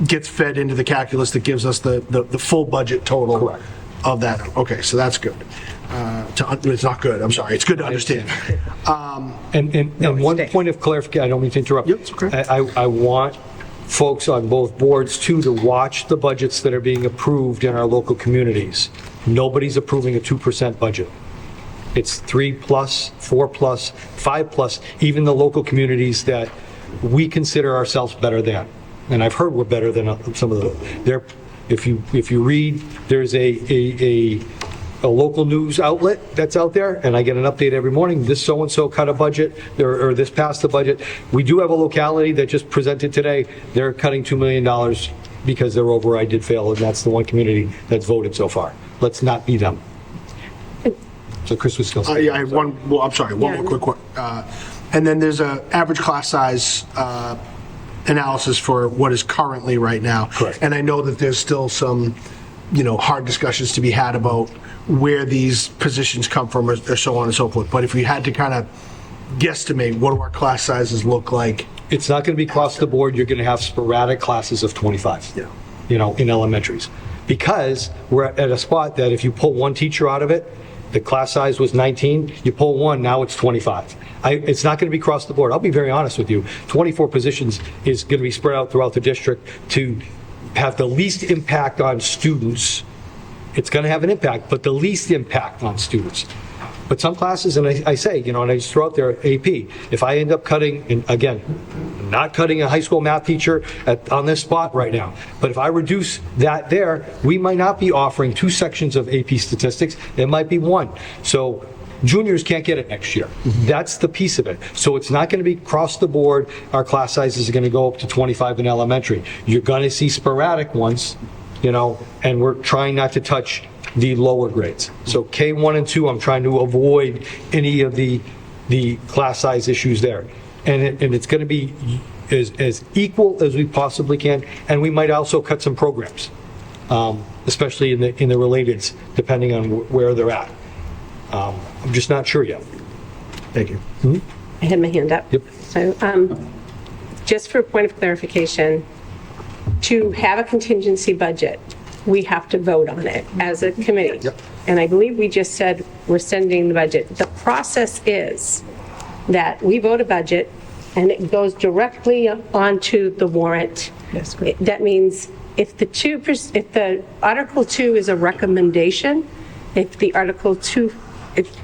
gets fed into the calculus that gives us the full budget total. Correct. Of that. Okay, so that's good. It's not good, I'm sorry. It's good to understand. And one point of clarification, I don't mean to interrupt. Yep, it's okay. I want folks on both boards too to watch the budgets that are being approved in our local communities. Nobody's approving a 2% budget. It's 3+, 4+, 5+, even the local communities that we consider ourselves better than. And I've heard we're better than some of the, if you read, there's a local news outlet that's out there, and I get an update every morning, this so-and-so cut a budget, or this passed the budget. We do have a locality that just presented today, they're cutting $2 million because their override did fail, and that's the one community that's voted so far. Let's not be them. So Chris was still saying. Yeah, I have one more quick one. And then there's a average class size analysis for what is currently right now. Correct. And I know that there's still some, hard discussions to be had about where these positions come from, or so on and so forth. But if we had to kind of guesstimate, what do our class sizes look like? It's not going to be across the board. You're going to have sporadic classes of 25, in elementaries. Because we're at a spot that if you pull one teacher out of it, the class size was 19, you pull one, now it's 25. It's not going to be across the board. I'll be very honest with you. 24 positions is going to be spread out throughout the district to have the least impact on students. It's going to have an impact, but the least impact on students. But some classes, and I say, and I just throw out there AP, if I end up cutting, and again, not cutting a high school math teacher on this spot right now, but if I reduce that there, we might not be offering 2 sections of AP statistics, it might be 1. So juniors can't get it next year. That's the piece of it. So it's not going to be across the board, our class sizes are going to go up to 25 in elementary. You're going to see sporadic ones, and we're trying not to touch the lower grades. So K1 and 2, I'm trying to avoid any of the class size issues there. And it's going to be as equal as we possibly can. And we might also cut some programs, especially in the relateds, depending on where they're at. I'm just not sure yet. Thank you. I had my hand up. Yep. So, just for a point of clarification, to have a contingency budget, we have to vote on it as a committee. Yep. And I believe we just said we're sending the budget. The process is that we vote a budget and it goes directly onto the warrant. Yes. That means if the Article 2 is a recommendation, if the Article 2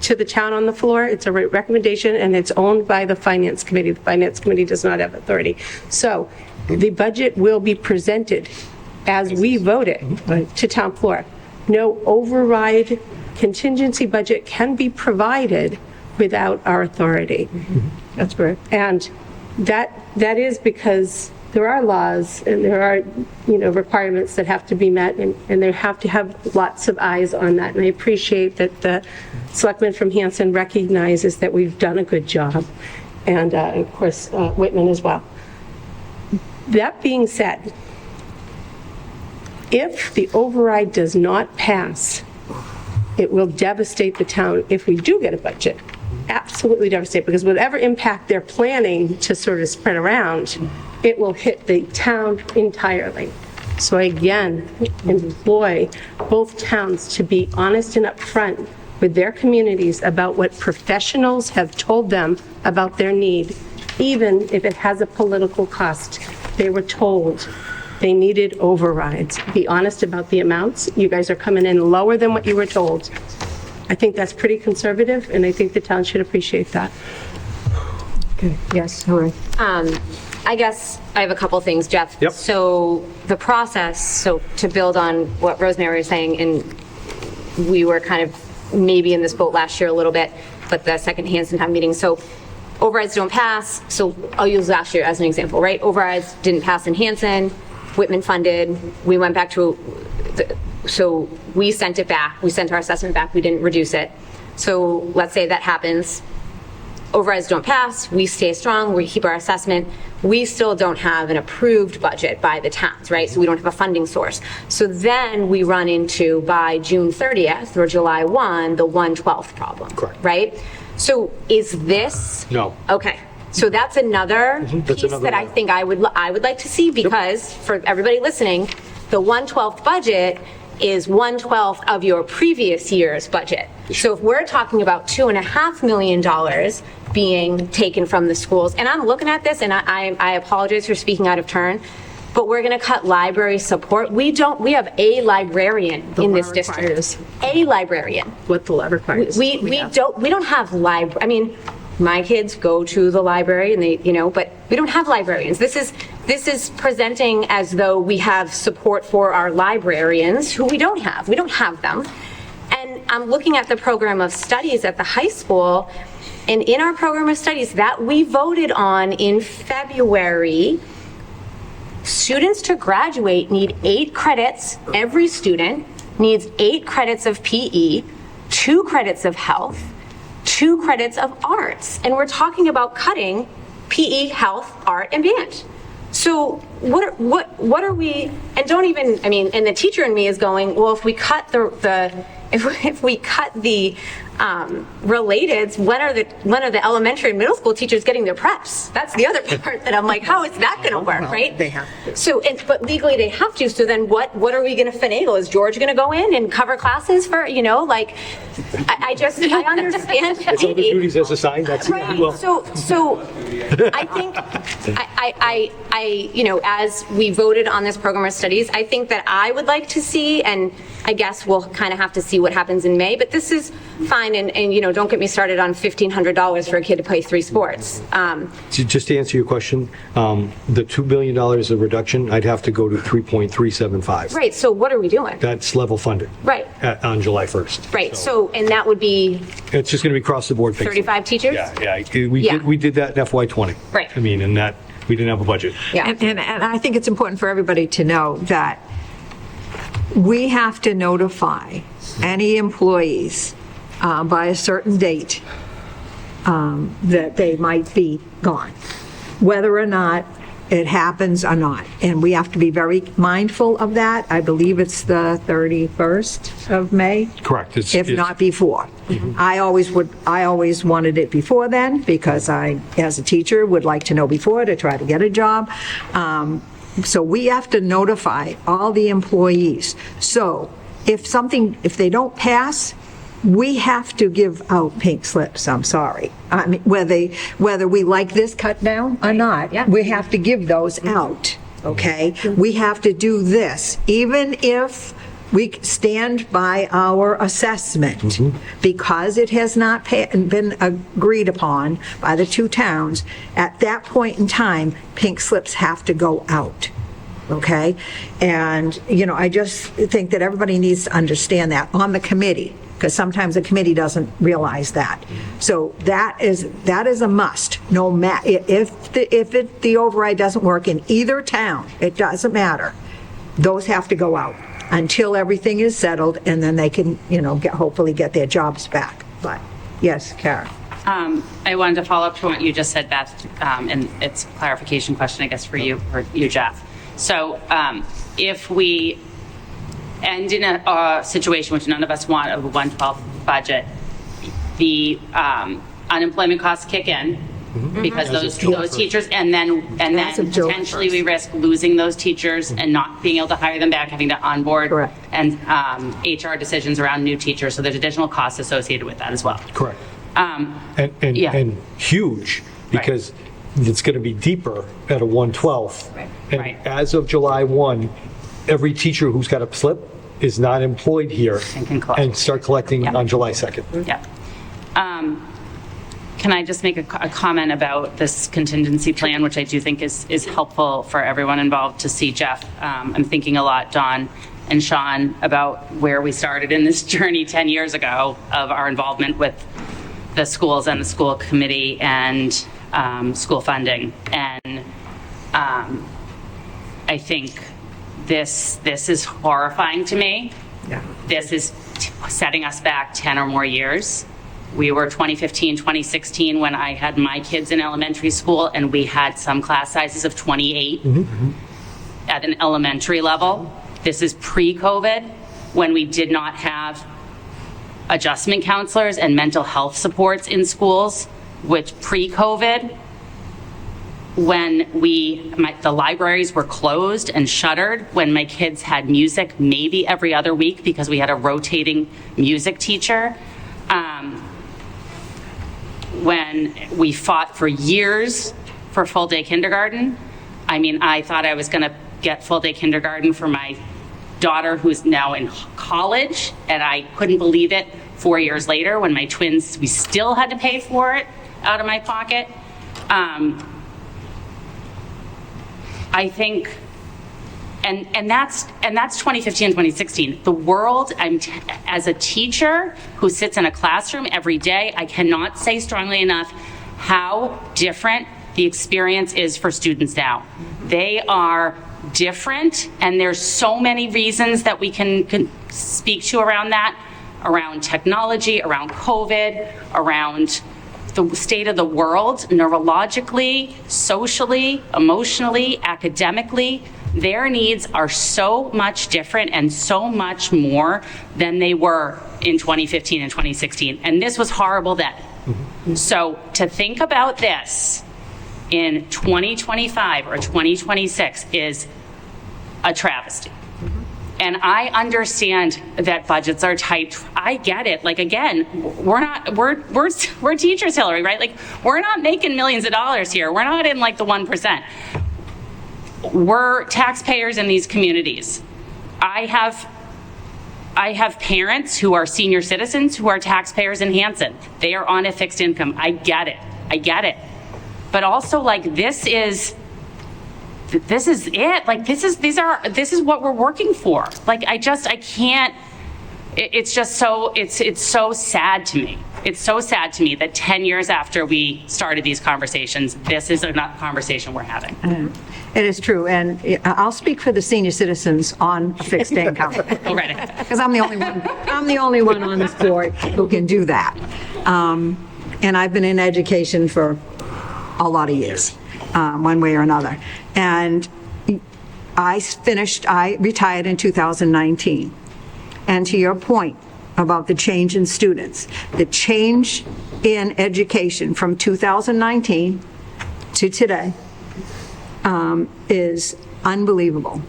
to the town on the floor, it's a recommendation and it's owned by the Finance Committee. The Finance Committee does not have authority. So the budget will be presented as we vote it to town floor. No override contingency budget can be provided without our authority. That's correct. And that is because there are laws and there are, requirements that have to be met, and they have to have lots of eyes on that. And I appreciate that the selectman from Hanson recognizes that we've done a good job, and of course, Whitman as well. That being said, if the override does not pass, it will devastate the town if we do get a budget. Absolutely devastate, because whatever impact they're planning to sort of spread around, it will hit the town entirely. So again, employ both towns to be honest and upfront with their communities about what professionals have told them about their need, even if it has a political cost. They were told they needed overrides. Be honest about the amounts. You guys are coming in lower than what you were told. I think that's pretty conservative, and I think the town should appreciate that. Yes, all right. I guess I have a couple things, Jeff. Yep. So the process, so to build on what Rosemary was saying, and we were kind of maybe in this boat last year a little bit, but the second Hanson town meeting. So overrides don't pass. So I'll use last year as an example, right? Overrides didn't pass in Hanson, Whitman funded. We went back to, so we sent it back. We sent our assessment back. We didn't reduce it. So let's say that happens. Overrides don't pass, we stay strong, we keep our assessment, we still don't have an approved budget by the towns, right? So we don't have a funding source. So then we run into, by June 30th or July 1, the 1/12 problem. Correct. Right? So is this? No. Okay. So that's another That's piece another that I one. think I would like to see, because for everybody listening, the 1/12 budget is 1/12 of your previous year's budget. So if we're talking about $2.5 million being taken from the schools, and I'm looking at this, and I apologize for speaking out of turn, but we're going to cut library support. We have a librarian in this district. A librarian. What the law requires. We don't have I mean, my kids go to the library and they, but we don't have librarians. This is presenting as though we have support for our librarians, who we don't have. We don't have them. And I'm looking at the program of studies at the high school, and in our program of studies that we voted on in February, students to graduate need 8 credits. Every student needs 8 credits of PE, 2 credits of health, 2 credits of arts. And we're talking about cutting PE, health, art, and band. So what are we, and don't even, I mean, and the teacher in me is going, well, if we cut if we cut the relateds, when are the elementary and middle school teachers getting their preps? That's the other part that I'm like, how is that going to work, right? They have to. So, but legally they have to. So then what are we going to finagle? Is George going to go in and cover classes for, I understand. It's other duties as assigned, that's, Right. well, So I think, as we voted on this program of studies, I think that I would like to see, and I guess we'll kind of have to see what happens in May, but this is fine, and don't get me started on $1,500 for a kid to play 3 sports. just to answer your question, the $2 billion of reduction, I'd have to go to 3.375. Right, so what are we doing? That's level funded. Right. On July 1st. Right, so, and that would be It's just going to be across the board. 35 teachers? Yeah. Yeah. We did that in FY20. Right. I mean, and that, we didn't have a budget. Yeah. And I think it's important for everybody to know that we have to notify any employees by a certain date that they might be gone, whether or not it happens or not. And we have to be very mindful of that. I believe it's the 31st of May. Correct. If not before. I always wanted it before then, because I, as a teacher, would like to know before to try to get a job. So we have to notify all the employees. So if they don't pass, we have to give out pink slips, I'm sorry. I mean, whether we like this cut down or not, we have to give those out, okay? We have to do this, even if we stand by our assessment, because it has not been agreed upon by the 2 towns. At that point in time, pink slips have to go out, okay? And, I just think that everybody needs to understand that on the committee, because sometimes the committee doesn't realize that. So that is a must. No matter if the override doesn't work in either town, it doesn't matter. Those have to go out until everything is settled, and then they can, hopefully get their jobs back. But yes, Karen. I wanted to follow up to what you just said, Beth, and it's a clarification question, I guess, for you, Jeff. So if we end in a situation which none of us want, of a 1/12 budget, the unemployment costs kick in, because those teachers, and then potentially we risk losing those teachers and not being able to hire them back, having to onboard. Correct. And HR decisions around new teachers, so there's additional costs associated with that as well. Correct. Yeah. And huge, because it's going to be deeper at a 1/12. Right. And as of July 1, every teacher who's got a slip is not employed here And can collect. and start collecting Yep. on July 2nd. Yeah. Can I just make a comment about this contingency plan, which I do think is helpful for everyone involved to see, Jeff? I'm thinking a lot, Dawn and Sean, about where we started in this journey 10 years ago of our involvement with the schools and the school committee and school funding. And I think this is horrifying to me. Yeah. This is setting us back 10 or more years. We were 2015, 2016 when I had my kids in elementary school, and we had some class sizes of 28 at an elementary level. This is pre-COVID, when we did not have adjustment counselors and mental health supports in schools, which pre-COVID, when the libraries were closed and shuttered, when my kids had music maybe every other week because we had a rotating music teacher, when we fought for years for full-day kindergarten. I mean, I thought I was going to get full-day kindergarten for my daughter who's now in college, and I couldn't believe it 4 years later when my twins, we still had to pay for it out of my pocket. I think, and that's 2015 and 2016. The world, as a teacher who sits in a classroom every day, I cannot say strongly enough how different the experience is for students now. They are different, and there's so many reasons that we can speak to around that, around technology, around COVID, around the state of the world, neurologically, socially, emotionally, academically. Their needs are so much different and so much more than they were in 2015 and 2016. And this was horrible then. So to think about this in 2025 or 2026 is a travesty. And I understand that budgets are tight. I get it. Like, again, we're teachers, Hillary, right? Like, we're not making millions of dollars here. We're not in like the 1%. We're taxpayers in these communities. I have parents who are senior citizens who are taxpayers in Hanson. They are on a fixed income. I get it. But also, like, this is it. Like, this is what we're working for. Like, I can't, it's just so, it's so sad to me. It's so sad to me that 10 years after we started these conversations, this is a conversation we're having. It is true, and I'll speak for the senior citizens on a fixed income. Already. Because I'm the only one on this board who can do that. And I've been in education for a lot of years, one way or another. And I retired in 2019. And to your point about the change in students, the change in education from 2019 to today is unbelievable.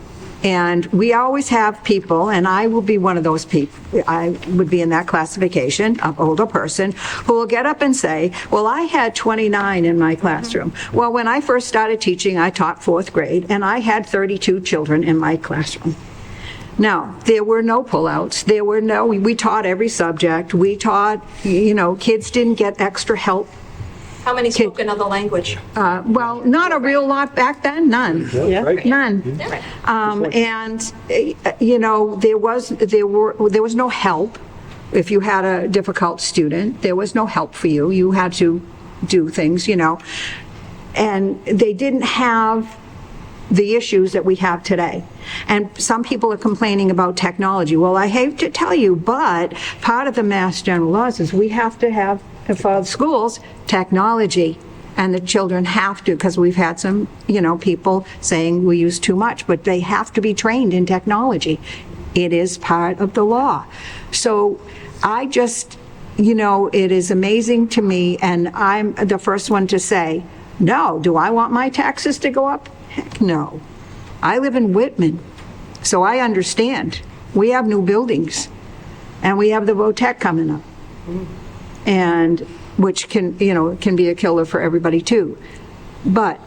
And we always have people, and I will be one of those people, I would be in that classification, an older person, who will get up and say, well, I had 29 in my classroom. Well, when I first started teaching, I taught fourth grade, and I had 32 children in my classroom. Now, there were no pullouts. We taught every subject. We taught, kids didn't get extra help. How many spoke another language? Well, not a real lot back then, none. None. And, there was no help. If you had a difficult student, there was no help for you. You had to do things, and they didn't have the issues that we have today. And some people are complaining about technology. Well, I hate to tell you, but part of the Mass General laws is we have to have, for schools, technology. And the children have to, because we've had some, people saying we use too much, but they have to be trained in technology. It is part of the law. So I just, it is amazing to me, and I'm the first one to say, no, do I want my taxes to go up? Heck no. I live in Whitman, so I understand. We have new buildings, and we have the VOTEC coming up, and which can be a killer for everybody too. But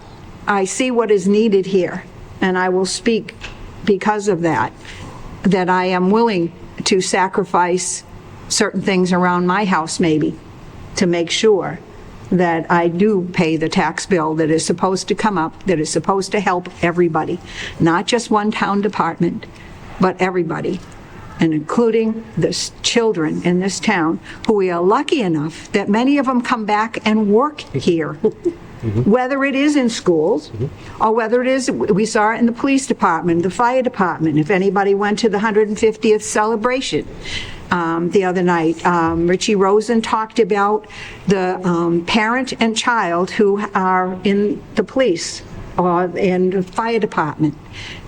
I see what is needed here, and I will speak because of that I am willing to sacrifice certain things around my house maybe to make sure that I do pay the tax bill that is supposed to come up, that is supposed to help everybody, not just one town department, but everybody, and including the children in this town, who we are lucky enough that many of them come back and work here. Whether it is in schools, or whether it is, we saw it in the police department, the fire department, if anybody went to the 150th celebration the other night. Richie Rosen talked about the parent and child who are in the police or in the fire department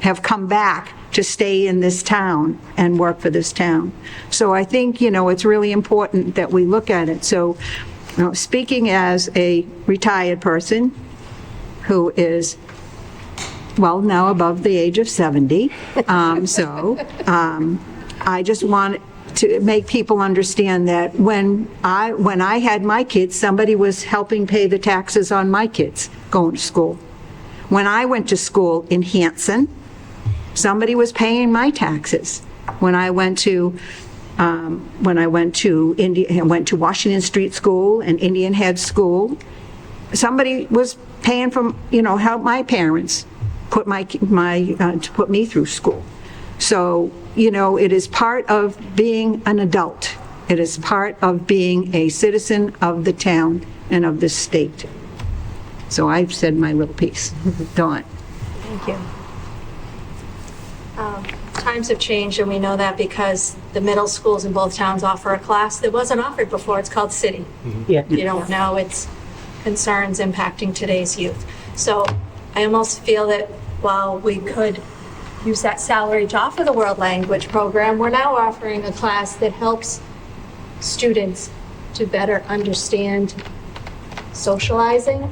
have come back to stay in this town and work for this town. So I think, it's really important that we look at it. So, speaking as a retired person who is, well, now above the age of 70, I just want to make people understand that when I had my kids, somebody was helping pay the taxes on my kids going to school. When I went to school in Hanson, somebody was paying my taxes. When I went to Washington Street School and Indian Head School, somebody was paying for, help my parents put to put me through school. So, it is part of being an adult. It is part of being a citizen of the town and of the state. So I've said my little piece. Dawn. Thank you. Times have changed, and we know that because the middle schools in both towns offer a class that wasn't offered before. It's called City. Yeah. You don't know its concerns impacting today's youth. So I almost feel that while we could use that salary to offer the world language program, we're now offering a class that helps students to better understand socializing,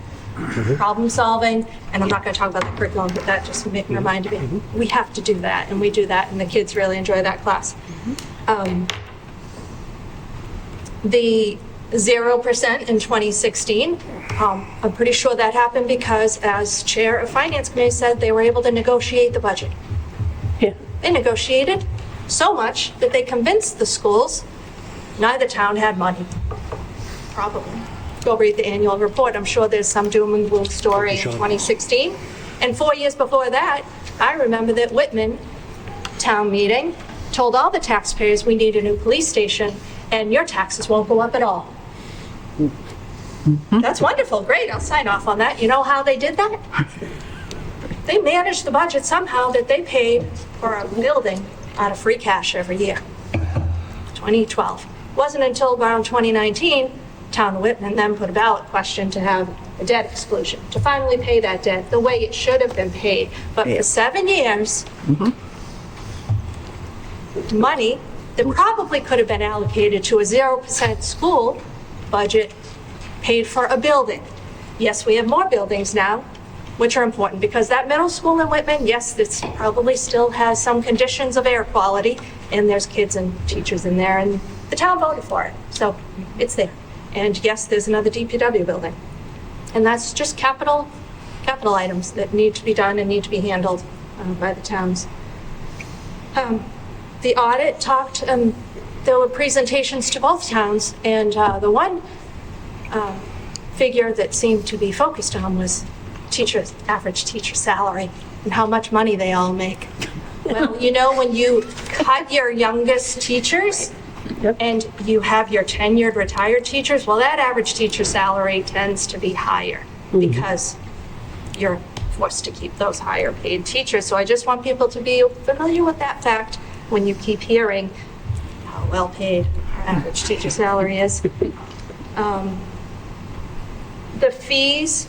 problem solving, and I'm not going to talk about the curriculum, but that just reminded me. We have to do that, and we do that, and the kids really enjoy that class. The 0% in 2016, I'm pretty sure that happened because, as chair of Finance Committee said, they were able to negotiate the budget. Yeah. They negotiated so much that they convinced the schools neither town had money. Probably. Go read the annual report. I'm sure there's some doom and gloom story in 2016. And 4 years before that, I remember that Whitman town meeting told all the taxpayers we need a new police station and your taxes won't go up at all. That's wonderful. Great. I'll sign off on that. You know how they did that? They managed the budget somehow that they paid for a building out of free cash every year. 2012. Wasn't until around 2019, Town of Whitman then put a ballot question to have a debt exclusion, to finally pay that debt the way it should have been paid. But for 7 years, money that probably could have been allocated to a 0% school budget paid for a building. Yes, we have more buildings now, which are important because that middle school in Whitman, yes, this probably still has some conditions of air quality, and there's kids and teachers in there, and the town voted for it, so it's there. And yes, there's another DPW building. And that's just capital items that need to be done and need to be handled by the towns. The audit talked, there were presentations to both towns, and the one figure that seemed to be focused on was average teacher salary and how much money they all make. Well, when you cut your youngest teachers and you have your tenured retired teachers, well, that average teacher salary tends to be higher because you're forced to keep those higher paid teachers. So I just want people to be familiar with that fact when you keep hearing how well paid our average teacher salary is. The fees,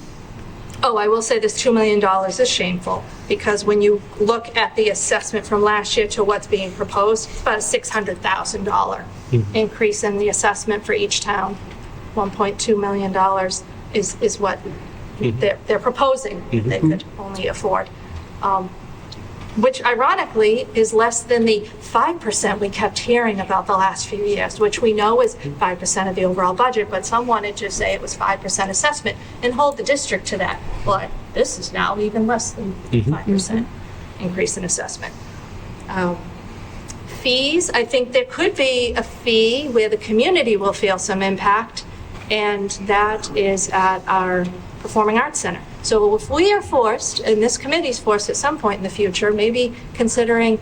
I will say this $2 million is shameful because when you look at the assessment from last year to what's being proposed, it's about a $600,000 increase in the assessment for each town. $1.2 million is what they're proposing they could only afford. Which ironically is less than the 5% we kept hearing about the last few years, which we know is 5% of the overall budget, but some wanted to say it was 5% assessment and hold the district to that. But this is now even less than 5% increase in assessment. Fees, I think there could be a fee where the community will feel some impact and that is at our Performing Arts Center. So if we are forced, and this committee's forced at some point in the future, maybe considering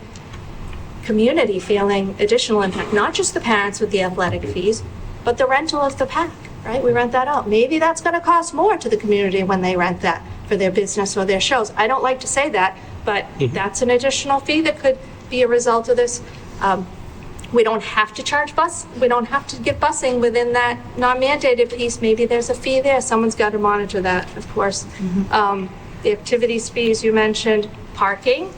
community feeling additional impact, not just the parents with the athletic fees, but the rental of the pack, right? We rent that out. Maybe that's going to cost more to the community when they rent that for their business or their shows. I don't like to say that, but that's an additional fee that could be a result of this. We don't have to charge we don't have to give busing within that non-mandated piece. Maybe there's a fee there. Someone's got to monitor that, of course. The activities fees you mentioned, parking.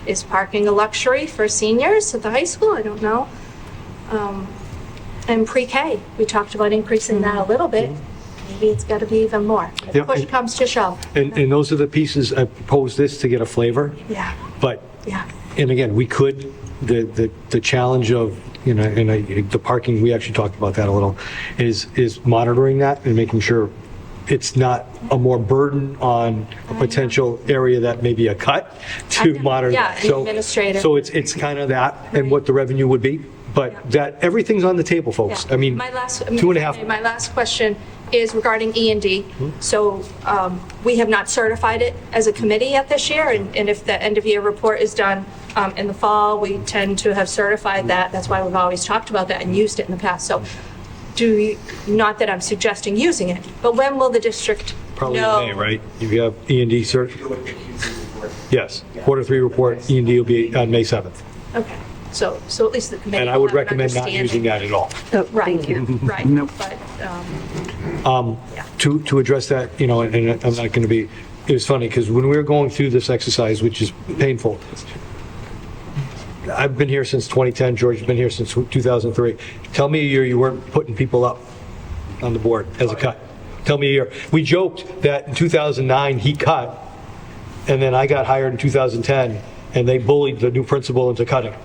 Is parking a luxury for seniors at the high school? I don't know. And pre-K, we talked about increasing that a little bit. Maybe it's got to be even more. If push comes to shove. And those are the pieces, I proposed this to get a flavor. Yeah. But, Yeah. and again, we could, the challenge of, the parking, we actually talked about that a little, is monitoring that and making sure it's not a more burden on a potential area that may be a cut to monitor. Yeah, that. an administrator. So it's kind of that and what the revenue would be. But that, everything's on the table, folks. Yeah. I mean, My last 2.5. My last question is regarding E&D. So we have not certified it as a committee yet this year, and if the end of year report is done in the fall, we tend to have certified that. That's why we've always talked about that and used it in the past. So not that I'm suggesting using it, but when will the district Probably know? in May, right? You have E&D cert? Yes, Q3 report, E&D will be on May 7th. Okay, so at least the committee. And I would will have an recommend not using understanding. that at all. Right, Thank you. right. But, To address that, and I'm not going to be, it was funny, because when we were going through this exercise, which is painful, I've been here since 2010, George has been here since 2003. Tell me a year you weren't putting people up on the board as a cut. Tell me a year. We joked that in 2009, he cut, and then I got hired in 2010, and they bullied the new principal into cutting,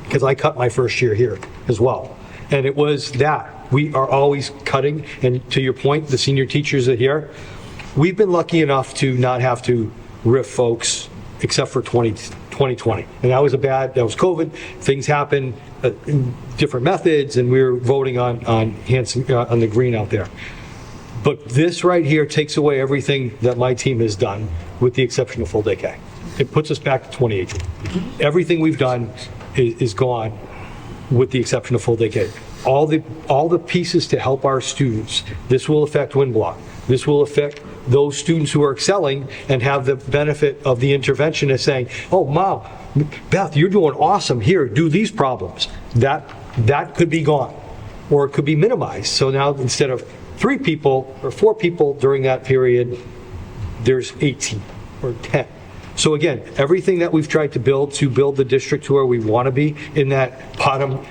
because I cut my first year here as well. And it was that. We are always cutting, and to your point, the senior teachers are here. We've been lucky enough to not have to riff folks, except for 2020. And that was COVID. Things happened, different methods, and we were voting on Hanson, on the green out there. But this right here takes away everything that my team has done, with the exception of full day K. It puts us back to 2018. Everything we've done is gone, with the exception of full day K. All the pieces to help our students. This will affect wind block. This will affect those students who are excelling and have the benefit of the interventionist saying, oh, Mom, Beth, you're doing awesome here. Do these problems. That could be gone, or it could be minimized. So now instead of 3 people or 4 people during that period, there's 18 or 10. So again, everything that we've tried to build the district to where we want to be in that bottom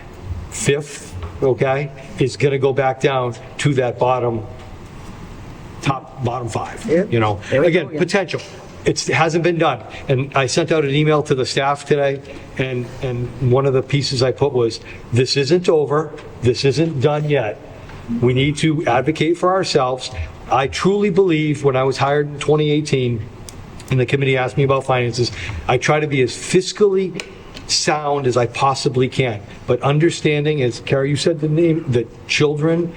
5th, okay, is going to go back down to that bottom 5, Again, potential. It hasn't been done. And I sent out an email to the staff today, and one of the pieces I put was, this isn't over, this isn't done yet. We need to advocate for ourselves. I truly believe when I was hired in 2018, and the committee asked me about finances, I try to be as fiscally sound as I possibly can. But understanding, as Carrie, you said that children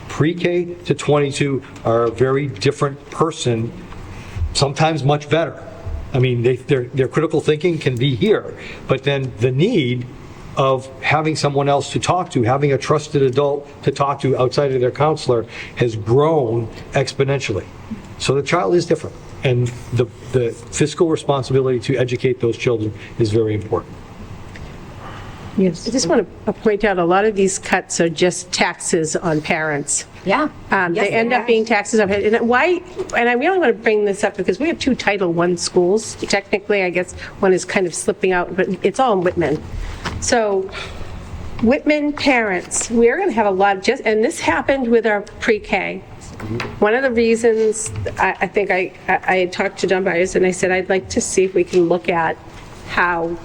pre-K to 22 are a very different person, sometimes much better. I mean, their critical thinking can be here, but then the need of having someone else to talk to, having a trusted adult to talk to outside of their counselor, has grown exponentially. So the child is different, and the fiscal responsibility to educate those children is very important. Yes. I just want to point out, a lot of these cuts are just taxes on parents. Yeah. They end up being taxes on parents. And why, and I really want to bring this up because we have 2 Title I schools. Technically, I guess one is kind of slipping out, but it's all in Whitman. So Whitman parents, we're going to have a lot of and this happened with our pre-K. One of the reasons, I think I talked to John Byers and I said, I'd like to see if we can look at how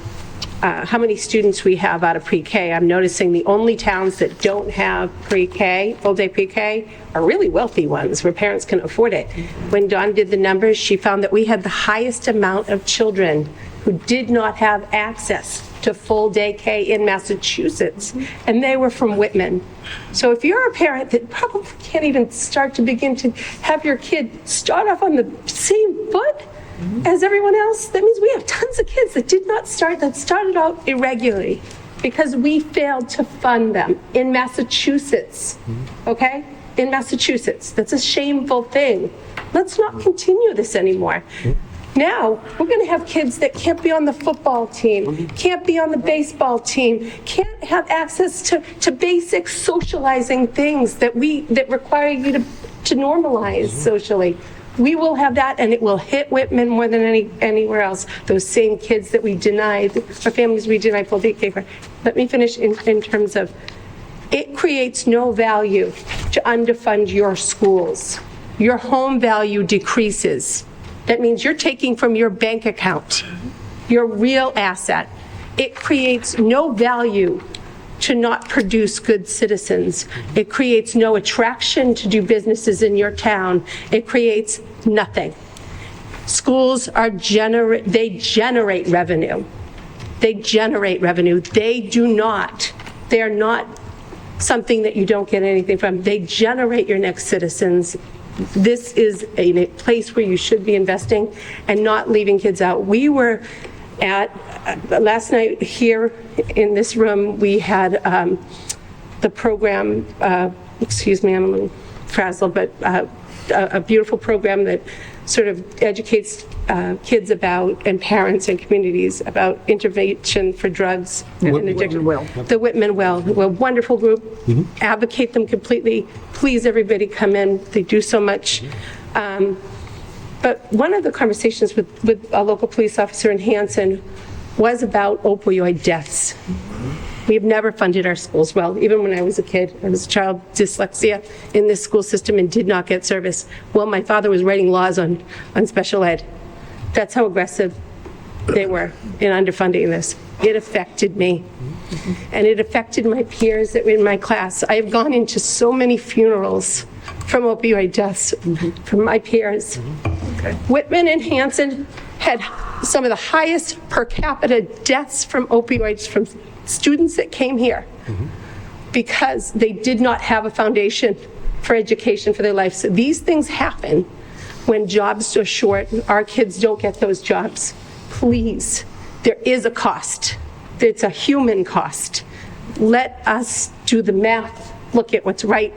many students we have out of pre-K. I'm noticing the only towns that don't have pre-K, full-day pre-K, are really wealthy ones where parents can afford it. When Dawn did the numbers, she found that we had the highest amount of children who did not have access to full day K in Massachusetts, and they were from Whitman. So if you're a parent that probably can't even begin to have your kid start off on the same foot as everyone else, that means we have tons of kids that started out irregularly because we failed to fund them in Massachusetts, okay? In Massachusetts. That's a shameful thing. Let's not continue this anymore. Now, we're going to have kids that can't be on the football team, can't be on the baseball team, can't have access to basic socializing things that require you to normalize socially. We will have that, and it will hit Whitman more than anywhere else. Those same kids that we denied, or families we denied full day care for. Let me finish in terms of, it creates no value to underfund your schools. Your home value decreases. That means you're taking from your bank account, your real asset. It creates no value to not produce good citizens. It creates no attraction to do businesses in your town. It creates nothing. Schools they generate revenue. They generate revenue. They are not something that you don't get anything from. They generate your next citizens. This is a place where you should be investing and not leaving kids out. We were at, last night here in this room, we had the program, excuse me, I'm a little frazzled, but a beautiful program that sort of educates kids about, and parents and communities about intervention for drugs and addiction. The Whitman Will. We're a wonderful group. Advocate them completely. Please, everybody come in. They do so much. But one of the conversations with a local police officer in Hanson was about opioid deaths. We've never funded our schools well. Even when I was a kid, I was a child, dyslexia in this school system and did not get service. Well, my father was writing laws on special ed. That's how aggressive they were in underfunding this. It affected me. And it affected my peers that were in my class. I have gone into so many funerals from opioid deaths from my peers. Whitman and Hanson had some of the highest per capita deaths from opioids from students that came here because they did not have a foundation for education for their life. So these things happen when jobs are short. Our kids don't get those jobs. Please, there is a cost. It's a human cost. Let us do the math, look at what's right,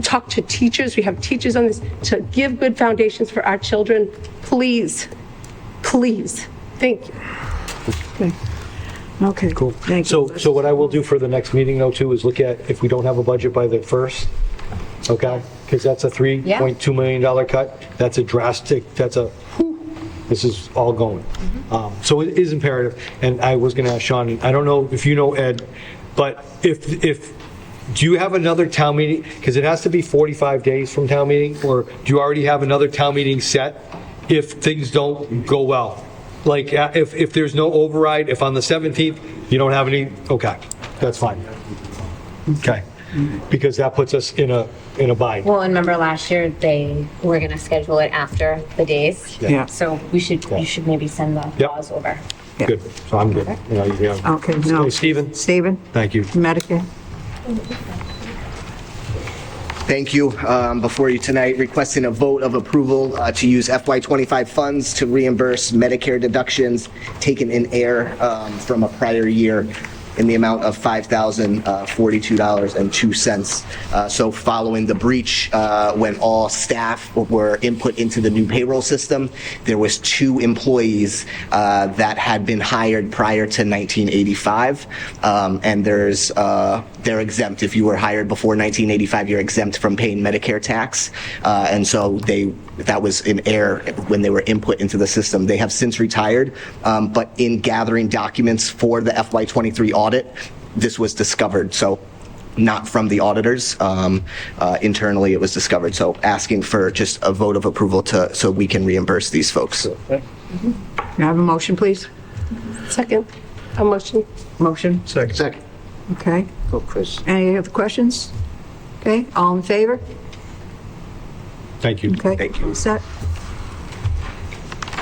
talk to teachers. We have teachers on this to give good foundations for our children. Please, please. Thank you. Okay. Cool. Thank you. So what I will do for the next meeting though too is look at if we don't have a budget by the 1st, okay? Because that's a $3.2 million cut. That's a drastic, this is all going. So it is imperative. And I was gonna ask Sean, I don't know if you know Ed, but do you have another town meeting? Because it has to be 45 days from town meeting, or do you already have another town meeting set if things don't go well? Like if there's no override, if on the 17th you don't have any, okay, that's fine. Okay, because that puts us in a bind. Well, and remember last year, they were going to schedule it after the days. Yeah. So you should maybe send the laws over. Good, so I'm good. Okay, no. Stephen? Stephen? Thank you. Medicare? Thank you. Before you tonight, requesting a vote of approval to use FY25 funds to reimburse Medicare deductions taken in air from a prior year in the amount of $5,042.02. So following the breach, when all staff were input into the new payroll system, there was 2 employees that had been hired prior to 1985, and they're exempt. If you were hired before 1985, you're exempt from paying Medicare tax, and so that was in error when they were input into the system. They have since retired, but in gathering documents for the FY23 audit, this was discovered. So not from the auditors. Internally, it was discovered. So asking for just a vote of approval so we can reimburse these folks. Can I have a motion, please? Second, a motion. Motion? Second. Okay. Go, Chris. Any other questions? Okay, all in favor? Thank you. Okay. Thank you. All set?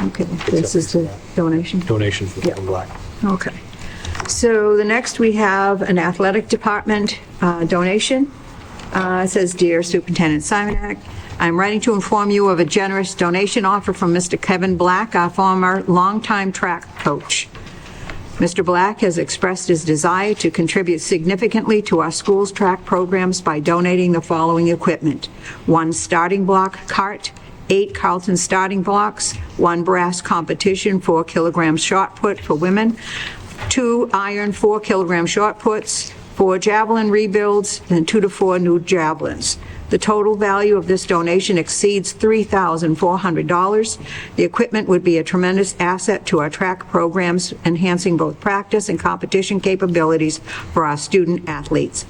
Okay, this is the donation? Donation for Whitman Black. Okay. So the next, we have an athletic department donation. It says, "Dear Superintendent Simonak, I'm writing to inform you of a generous donation offer from Mr. Kevin Black, our former longtime track coach. Mr. Black has expressed his desire to contribute significantly to our school's track programs by donating the following equipment: 1 starting block cart, 8 Carlton starting blocks, 1 brass competition 4-kilogram shot put for women, 2 iron 4-kilogram shot puts, 4 javelin rebuilds, and 2 to 4 new javelins. The total value of this donation exceeds $3,400. The equipment would be a tremendous asset to our track programs, enhancing both practice and competition capabilities for our student athletes.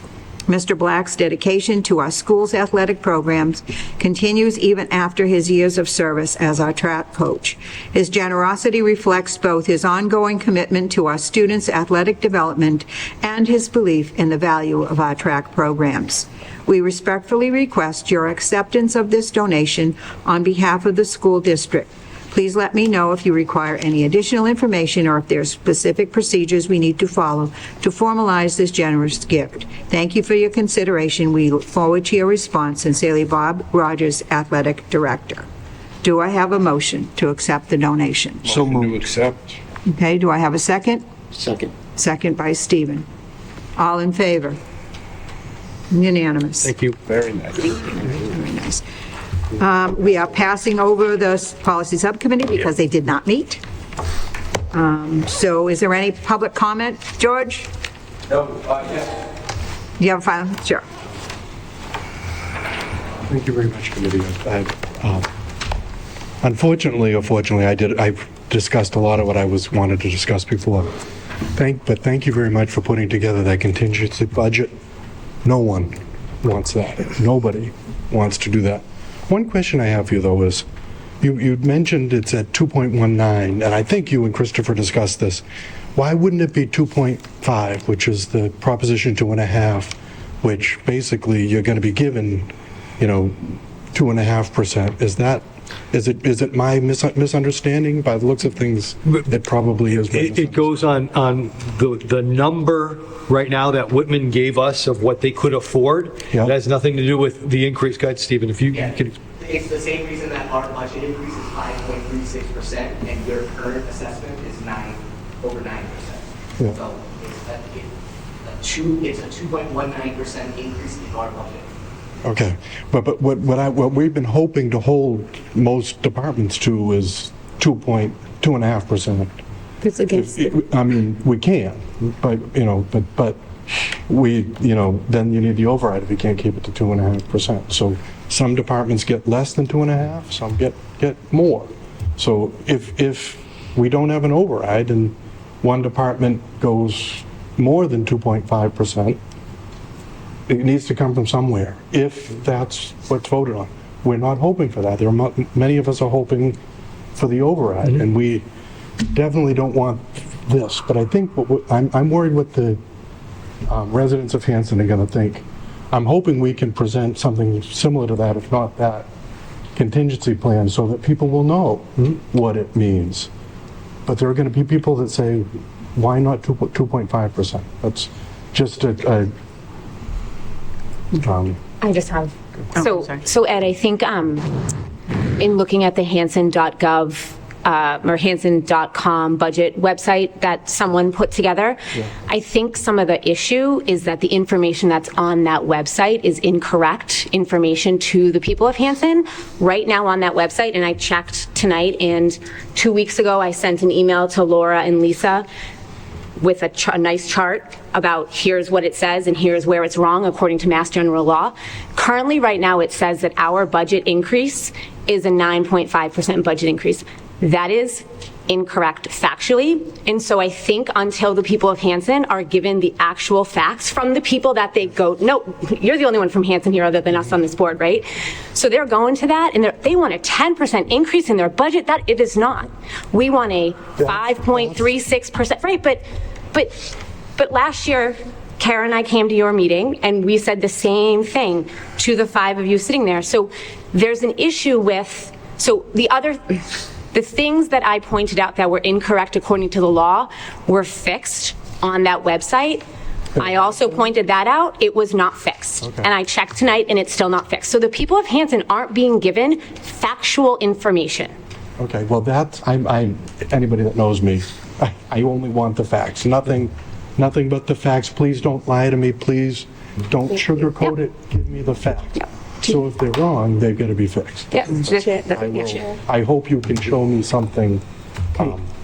Mr. Black's dedication to our school's athletic programs continues even after his years of service as our track coach. His generosity reflects both his ongoing commitment to our students' athletic development and his belief in the value of our track programs. We respectfully request your acceptance of this donation on behalf of the school district. Please let me know if you require any additional information or if there are specific procedures we need to follow to formalize this generous gift. Thank you for your consideration. We look forward to your response. Sincerely, Bob Rogers, Athletic Director." Do I have a motion to accept the donation? So moved. To accept. Okay, do I have a second? Second. Second by Stephen. All in favor? Unanimous. Thank you. Very nice. Very nice. We are passing over the policy subcommittee because they did not meet. So is there any public comment? George? No, yes. You have a final? Sure. Thank you very much, committee. Unfortunately or fortunately, I've discussed a lot of what I wanted to discuss before. But thank you very much for putting together that contingency budget. No one wants that. Nobody wants to do that. One question I have for you, though, is you mentioned it's at 2.19, and I think you and Christopher discussed this. Why wouldn't it be 2.5, which is the proposition 2.5, which basically you're going to be given, 2.5%? Is it my misunderstanding? By the looks of things, it probably is. It goes on the number right now that Whitman gave us of what they could afford. Yeah. It has nothing to do with the increase. Go ahead, Stephen, if you can. It's the same reason that our budget increase is 5.36% and your current assessment is over 9%. Yeah. So it's a 2.19% increase in our budget. Okay, but what we've been hoping to hold most departments to is 2.5%. It's against, I mean, we can, but we, then you need the override if you can't keep it to 2.5%. So some departments get less than 2.5, some get more. So if we don't have an override and one department goes more than 2.5%, it needs to come from somewhere, if that's what's voted on. We're not hoping for that. Many of us are hoping for the override, and we definitely don't want this. But I think I'm worried what the residents of Hanson are going to think. I'm hoping we can present something similar to that, if not that, contingency plan, so that people will know what it means. But there are going to be people that say, why not 2.5%? That's just I just have, so Ed, I think in looking at the Hanson.gov or Hanson.com budget website that someone put together, I think some of the issue is that the information that's on that website is incorrect information to the people of Hanson. Right now on that website, and I checked tonight, and 2 weeks ago I sent an email to Laura and Lisa with a nice chart about here's what it says and here's where it's wrong according to Mass General Law. Currently, right now, it says that our budget increase is a 9.5% budget increase. That is incorrect factually. And so I think until the people of Hanson are given the actual facts from the people that they go, no, you're the only one from Hanson here other than us on this board, right? So they're going to that and they want a 10% increase in their budget. That it is not. We want a 5.36%, right? But last year, Kara and I came to your meeting and we said the same thing to the 5 of you sitting there. So there's an issue with, so the The things that I pointed out that were incorrect according to the law were fixed on that website. I also pointed that out. It was not fixed. Okay. And I checked tonight, and it's still not fixed. So the people of Hanson aren't being given factual information. Okay, well, that's, anybody that knows me, I only want the facts, nothing but the facts. Please don't lie to me, please don't sugarcoat it, give me the facts. Yep. So if they're wrong, they've got to be fixed. I hope you can show me something.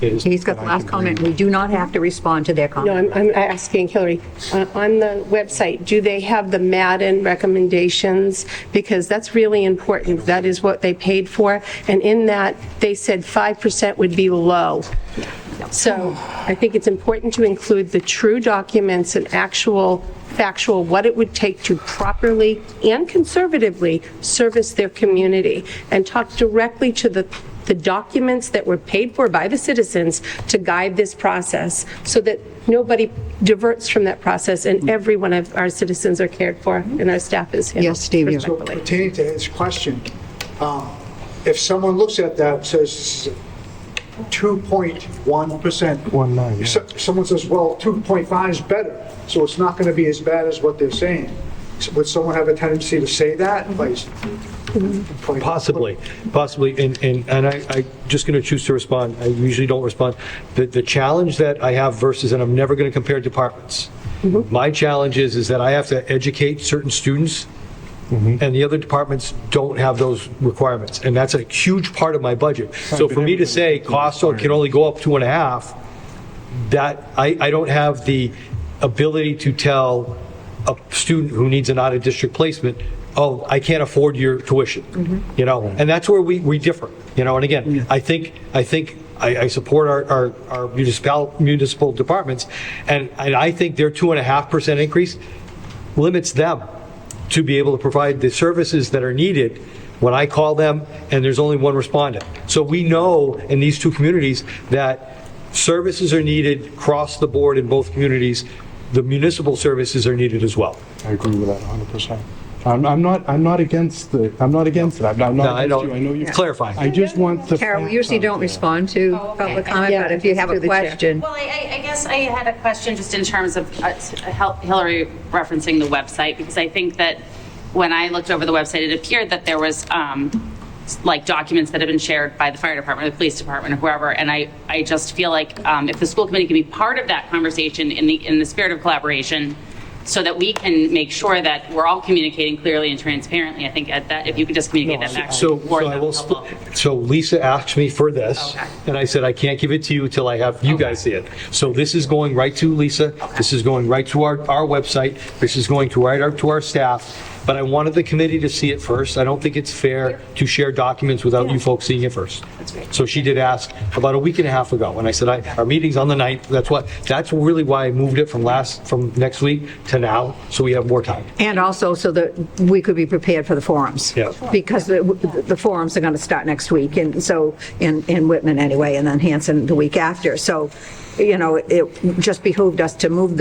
He's got the last comment. We do not have to respond to their No, comment. I'm asking Hillary, on the website, do they have the Madden recommendations? Because that's really important. That is what they paid for. And in that, they said 5% would be low. So I think it's important to include the true documents and factual, what it would take to properly and conservatively service their community, and talk directly to the documents that were paid for by the citizens to guide this process, so that nobody diverts from that process and every one of our citizens are cared for and our staff is handled. Yes, Steve, you're So pertaining to his question, if someone looks at that and says 2.1%. 1.9, yeah. Someone says, well, 2.5 is better, so it's not going to be as bad as what they're saying. Would someone have a tendency to say that? Possibly, and I just going to choose to respond. I usually don't respond. The challenge that I have versus, and I'm never going to compare departments. My challenge is that I have to educate certain students, and the other departments don't have those requirements, and that's a huge part of my budget. So for me to say costs can only go up 2.5, that I don't have the ability to tell a student who needs an out-of-district placement, oh, I can't afford your tuition, you know, and that's where we differ, you know. And again, I think I support our municipal departments, and I think their 2.5% increase limits them to be able to provide the services that are needed when I call them and there's only one respondent. So we know in these two communities that services are needed across the board in both communities. The municipal services are needed as well. I agree with that 100%. I'm not against it. I'm not against you. I know you. Clarify. I just want the. Carol, we usually don't respond to public comment, but if you have a question. Well, I guess I had a question just in terms of Hillary referencing the website, because I think that when I looked over the website, it appeared that there was like documents that have been shared by the fire department, the police department, or whoever, and I just feel like if the school committee can be part of that conversation in the spirit of collaboration, so that we can make sure that we're all communicating clearly and transparently. I think that if you could just communicate that back to the board, that would help. So Lisa asked me for this, and I said I can't give it to you until I have you guys see it. So this is going right to Lisa. This is going right to our website. This is going to our staff. But I wanted the committee to see it first. I don't think it's fair to share documents without you folks seeing it first. So she did ask about a week and a half ago, and I said our meeting's on the 9th. That's really why I moved it from next week to now, so we have more time. And also so that we could be prepared for the forums. Yeah. Because the forums are going to start next week, and so in Whitman anyway, and then Hanson the week after. So, you know, it just behooved us to move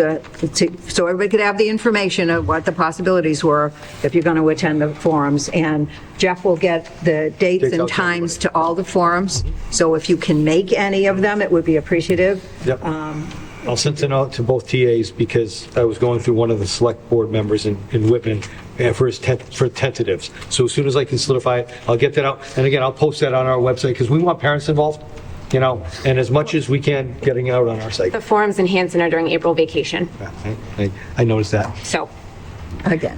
so everybody could have the information of what the possibilities were if you're going to attend the forums. And Jeff will get the dates and times to all the forums. So if you can make any of them, it would be appreciative. Yep. I'll send it out to both TAs because I was going through one of the select board members in Whitman for tentatives. So as soon as I can solidify it, I'll get that out. And again, I'll post that on our website because we want parents involved, you know, and as much as we can getting out on our site. The forums in Hanson are during April vacation. I noticed that. So, again,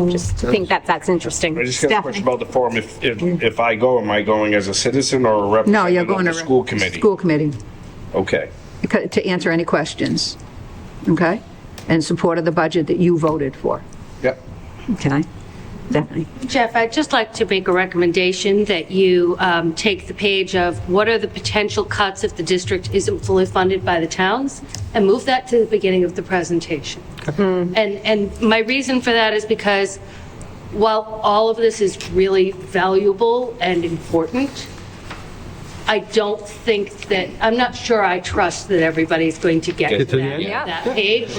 just think that's interesting. I just got a question about the forum. If I go, am I going as a citizen or a representative No, you're going of to the school committee? School committee. Okay. To answer any questions, okay? In support of the budget that you voted for. Yep. Okay, definitely. Jeff, I'd just like to make a recommendation that you take the page of what are the potential cuts if the district isn't fully funded by the towns, and move that to the beginning of the presentation. And my reason for that is because while all of this is really valuable and important, I don't think that, I'm not sure I trust that everybody's going to get to Get to the that, end? that page.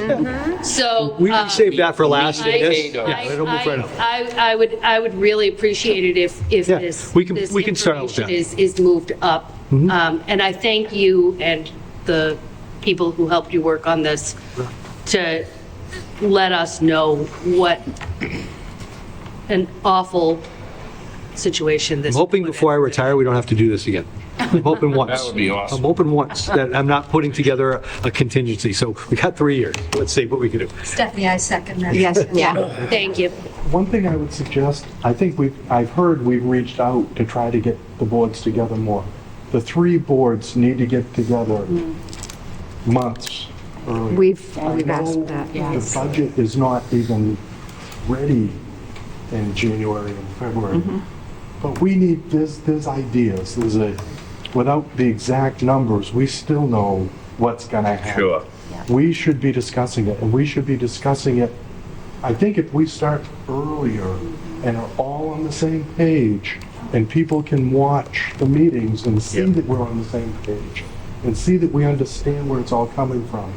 So. We saved that for last. I- Yes. Yeah, it'll move right up. I would really appreciate it if Yeah, this. we can this start out with that. information is moved up. And I thank you and the people who helped you work on this to let us know what an awful situation this. I'm hoping before I retire, we don't have to do this again. I'm hoping once. That would be awesome. I'm hoping once that I'm not putting together a contingency. So we got 3 years. Let's see what we can do. Stephanie, I second that. Yes, yeah. Thank you. One thing I would suggest, I think I've heard we've reached out to try to get the boards together more. The 3 boards need to get together months earlier. We've I asked know that. the budget is not even ready in January and February. But we need, there's ideas, without the exact numbers, we still know what's gonna happen. Sure. We should be discussing it, and we should be discussing it, I think if we start earlier and are all on the same page, and people can watch the meetings and see that we're on the same page, and see that we understand where it's all coming from.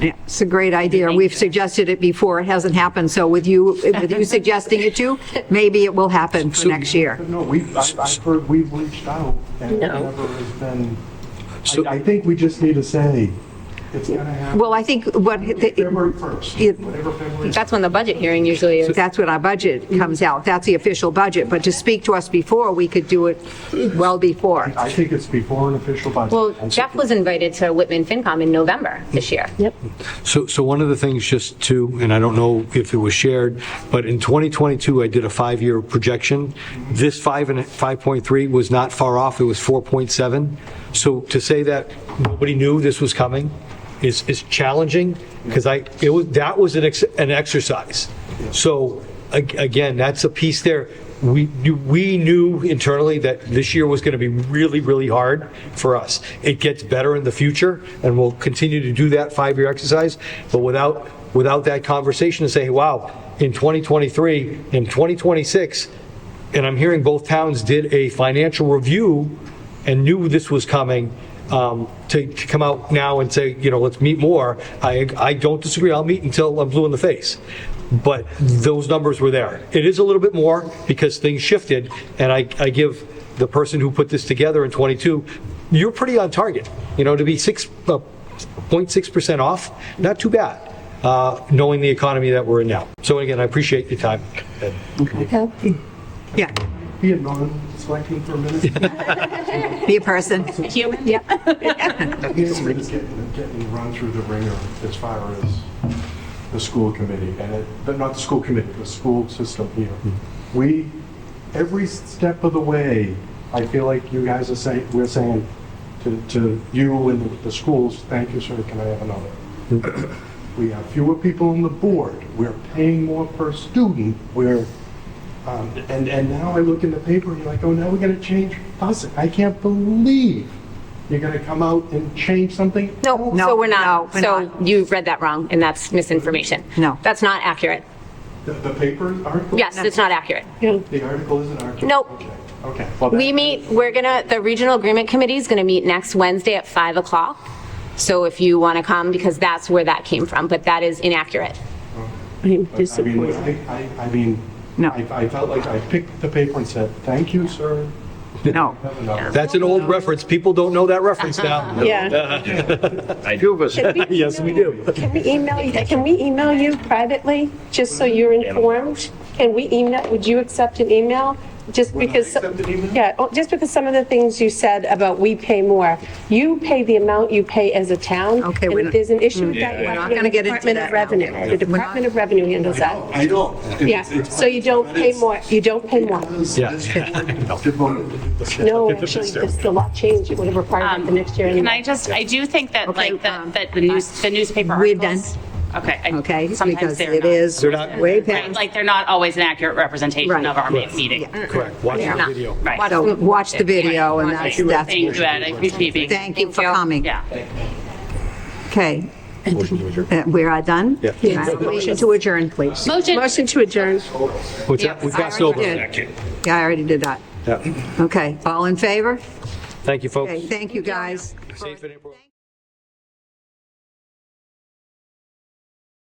Yeah, it's a great idea. We've suggested it before. It hasn't happened. So with you suggesting it too, maybe it will happen for next year. But no, I've heard we've reached out, and it never has been, I think we just need to say, it's gonna happen. Well, I think February 1st, whatever February. That's when the budget hearing usually is. that's when our budget comes out. That's the official budget. But to speak to us before, we could do it well before. I think it's before an official budget. Well, Jeff was invited to Whitman FinCom in November this year. Yep. So one of the things just to, and I don't know if it was shared, but in 2022, I did a 5-year projection. This 5.3 was not far off. It was 4.7. So to say that nobody knew this was coming is challenging, because that was an exercise. So again, that's a piece there. We knew internally that this year was going to be really, really hard for us. It gets better in the future, and we'll continue to do that 5-year exercise. But without that conversation to say, wow, in 2023, in 2026, and I'm hearing both towns did a financial review and knew this was coming, to come out now and say, let's meet more. I don't disagree. I'll meet until I'm blue in the face. But those numbers were there. It is a little bit more because things shifted, and I give the person who put this together in 22, you're pretty on target. To be 0.6% off, not too bad, knowing the economy that we're in now. So again, I appreciate your time. Yeah. Be a non-selecting for a minute. Be a person. Human, yeah. Getting run through the ringer as far as the school committee, but not the school committee, the school system here. Every step of the way, I feel like you guys we're saying to you and the schools, thank you, sir, can I have another? We have fewer people on the board. We're paying more per student. And now I look in the paper and you're like, oh, now we're going to change busing. I can't believe you're going to come out and change something. No, so we're not. So you read that wrong, and that's misinformation. No. That's not accurate. The paper article? Yes, it's not accurate. The article isn't accurate? Nope. Okay. Well, The Regional Agreement Committee is going to meet next Wednesday at 5 o'clock. So if you want to come, because that's where that came from, but that is inaccurate. I'm disappointed. I mean, No. I felt like I picked the paper and said, thank you, sir. No. That's an old reference. People don't know that reference now. Yeah. I do. Yes, we do. Can we email you privately, just so you're informed? Would you accept an email? Just because some of the things you said about we pay more, you pay the amount you pay as a town. Okay, and if there's an issue with that, you We're have not to go gonna to the get into Department that of Revenue. now. The Department of Revenue handles that. I know. Yeah, so you don't pay more, Yeah. No, actually, the law changed, it would have required that the next year Can anyway. I do think that Okay, that the newspaper We're done. articles. Okay. Okay, Sometimes because they're it not. is They're not- way Right, past. like they're not always an accurate representation Right. of our Correct. meeting. Correct. Watch the Yeah. video. Right. So watch the video, and Thank that's. you, Ed. I appreciate being. Thank you for coming. Yeah. Okay. Motion to adjourn. We are done? Yeah. Yes. Motion to adjourn, please. Motion to adjourn. What's that? We've got I already Silver. did. Yeah, I already did that. Yeah. Okay, all in favor? Thank you, folks. Okay, thank you, guys. Safe in April.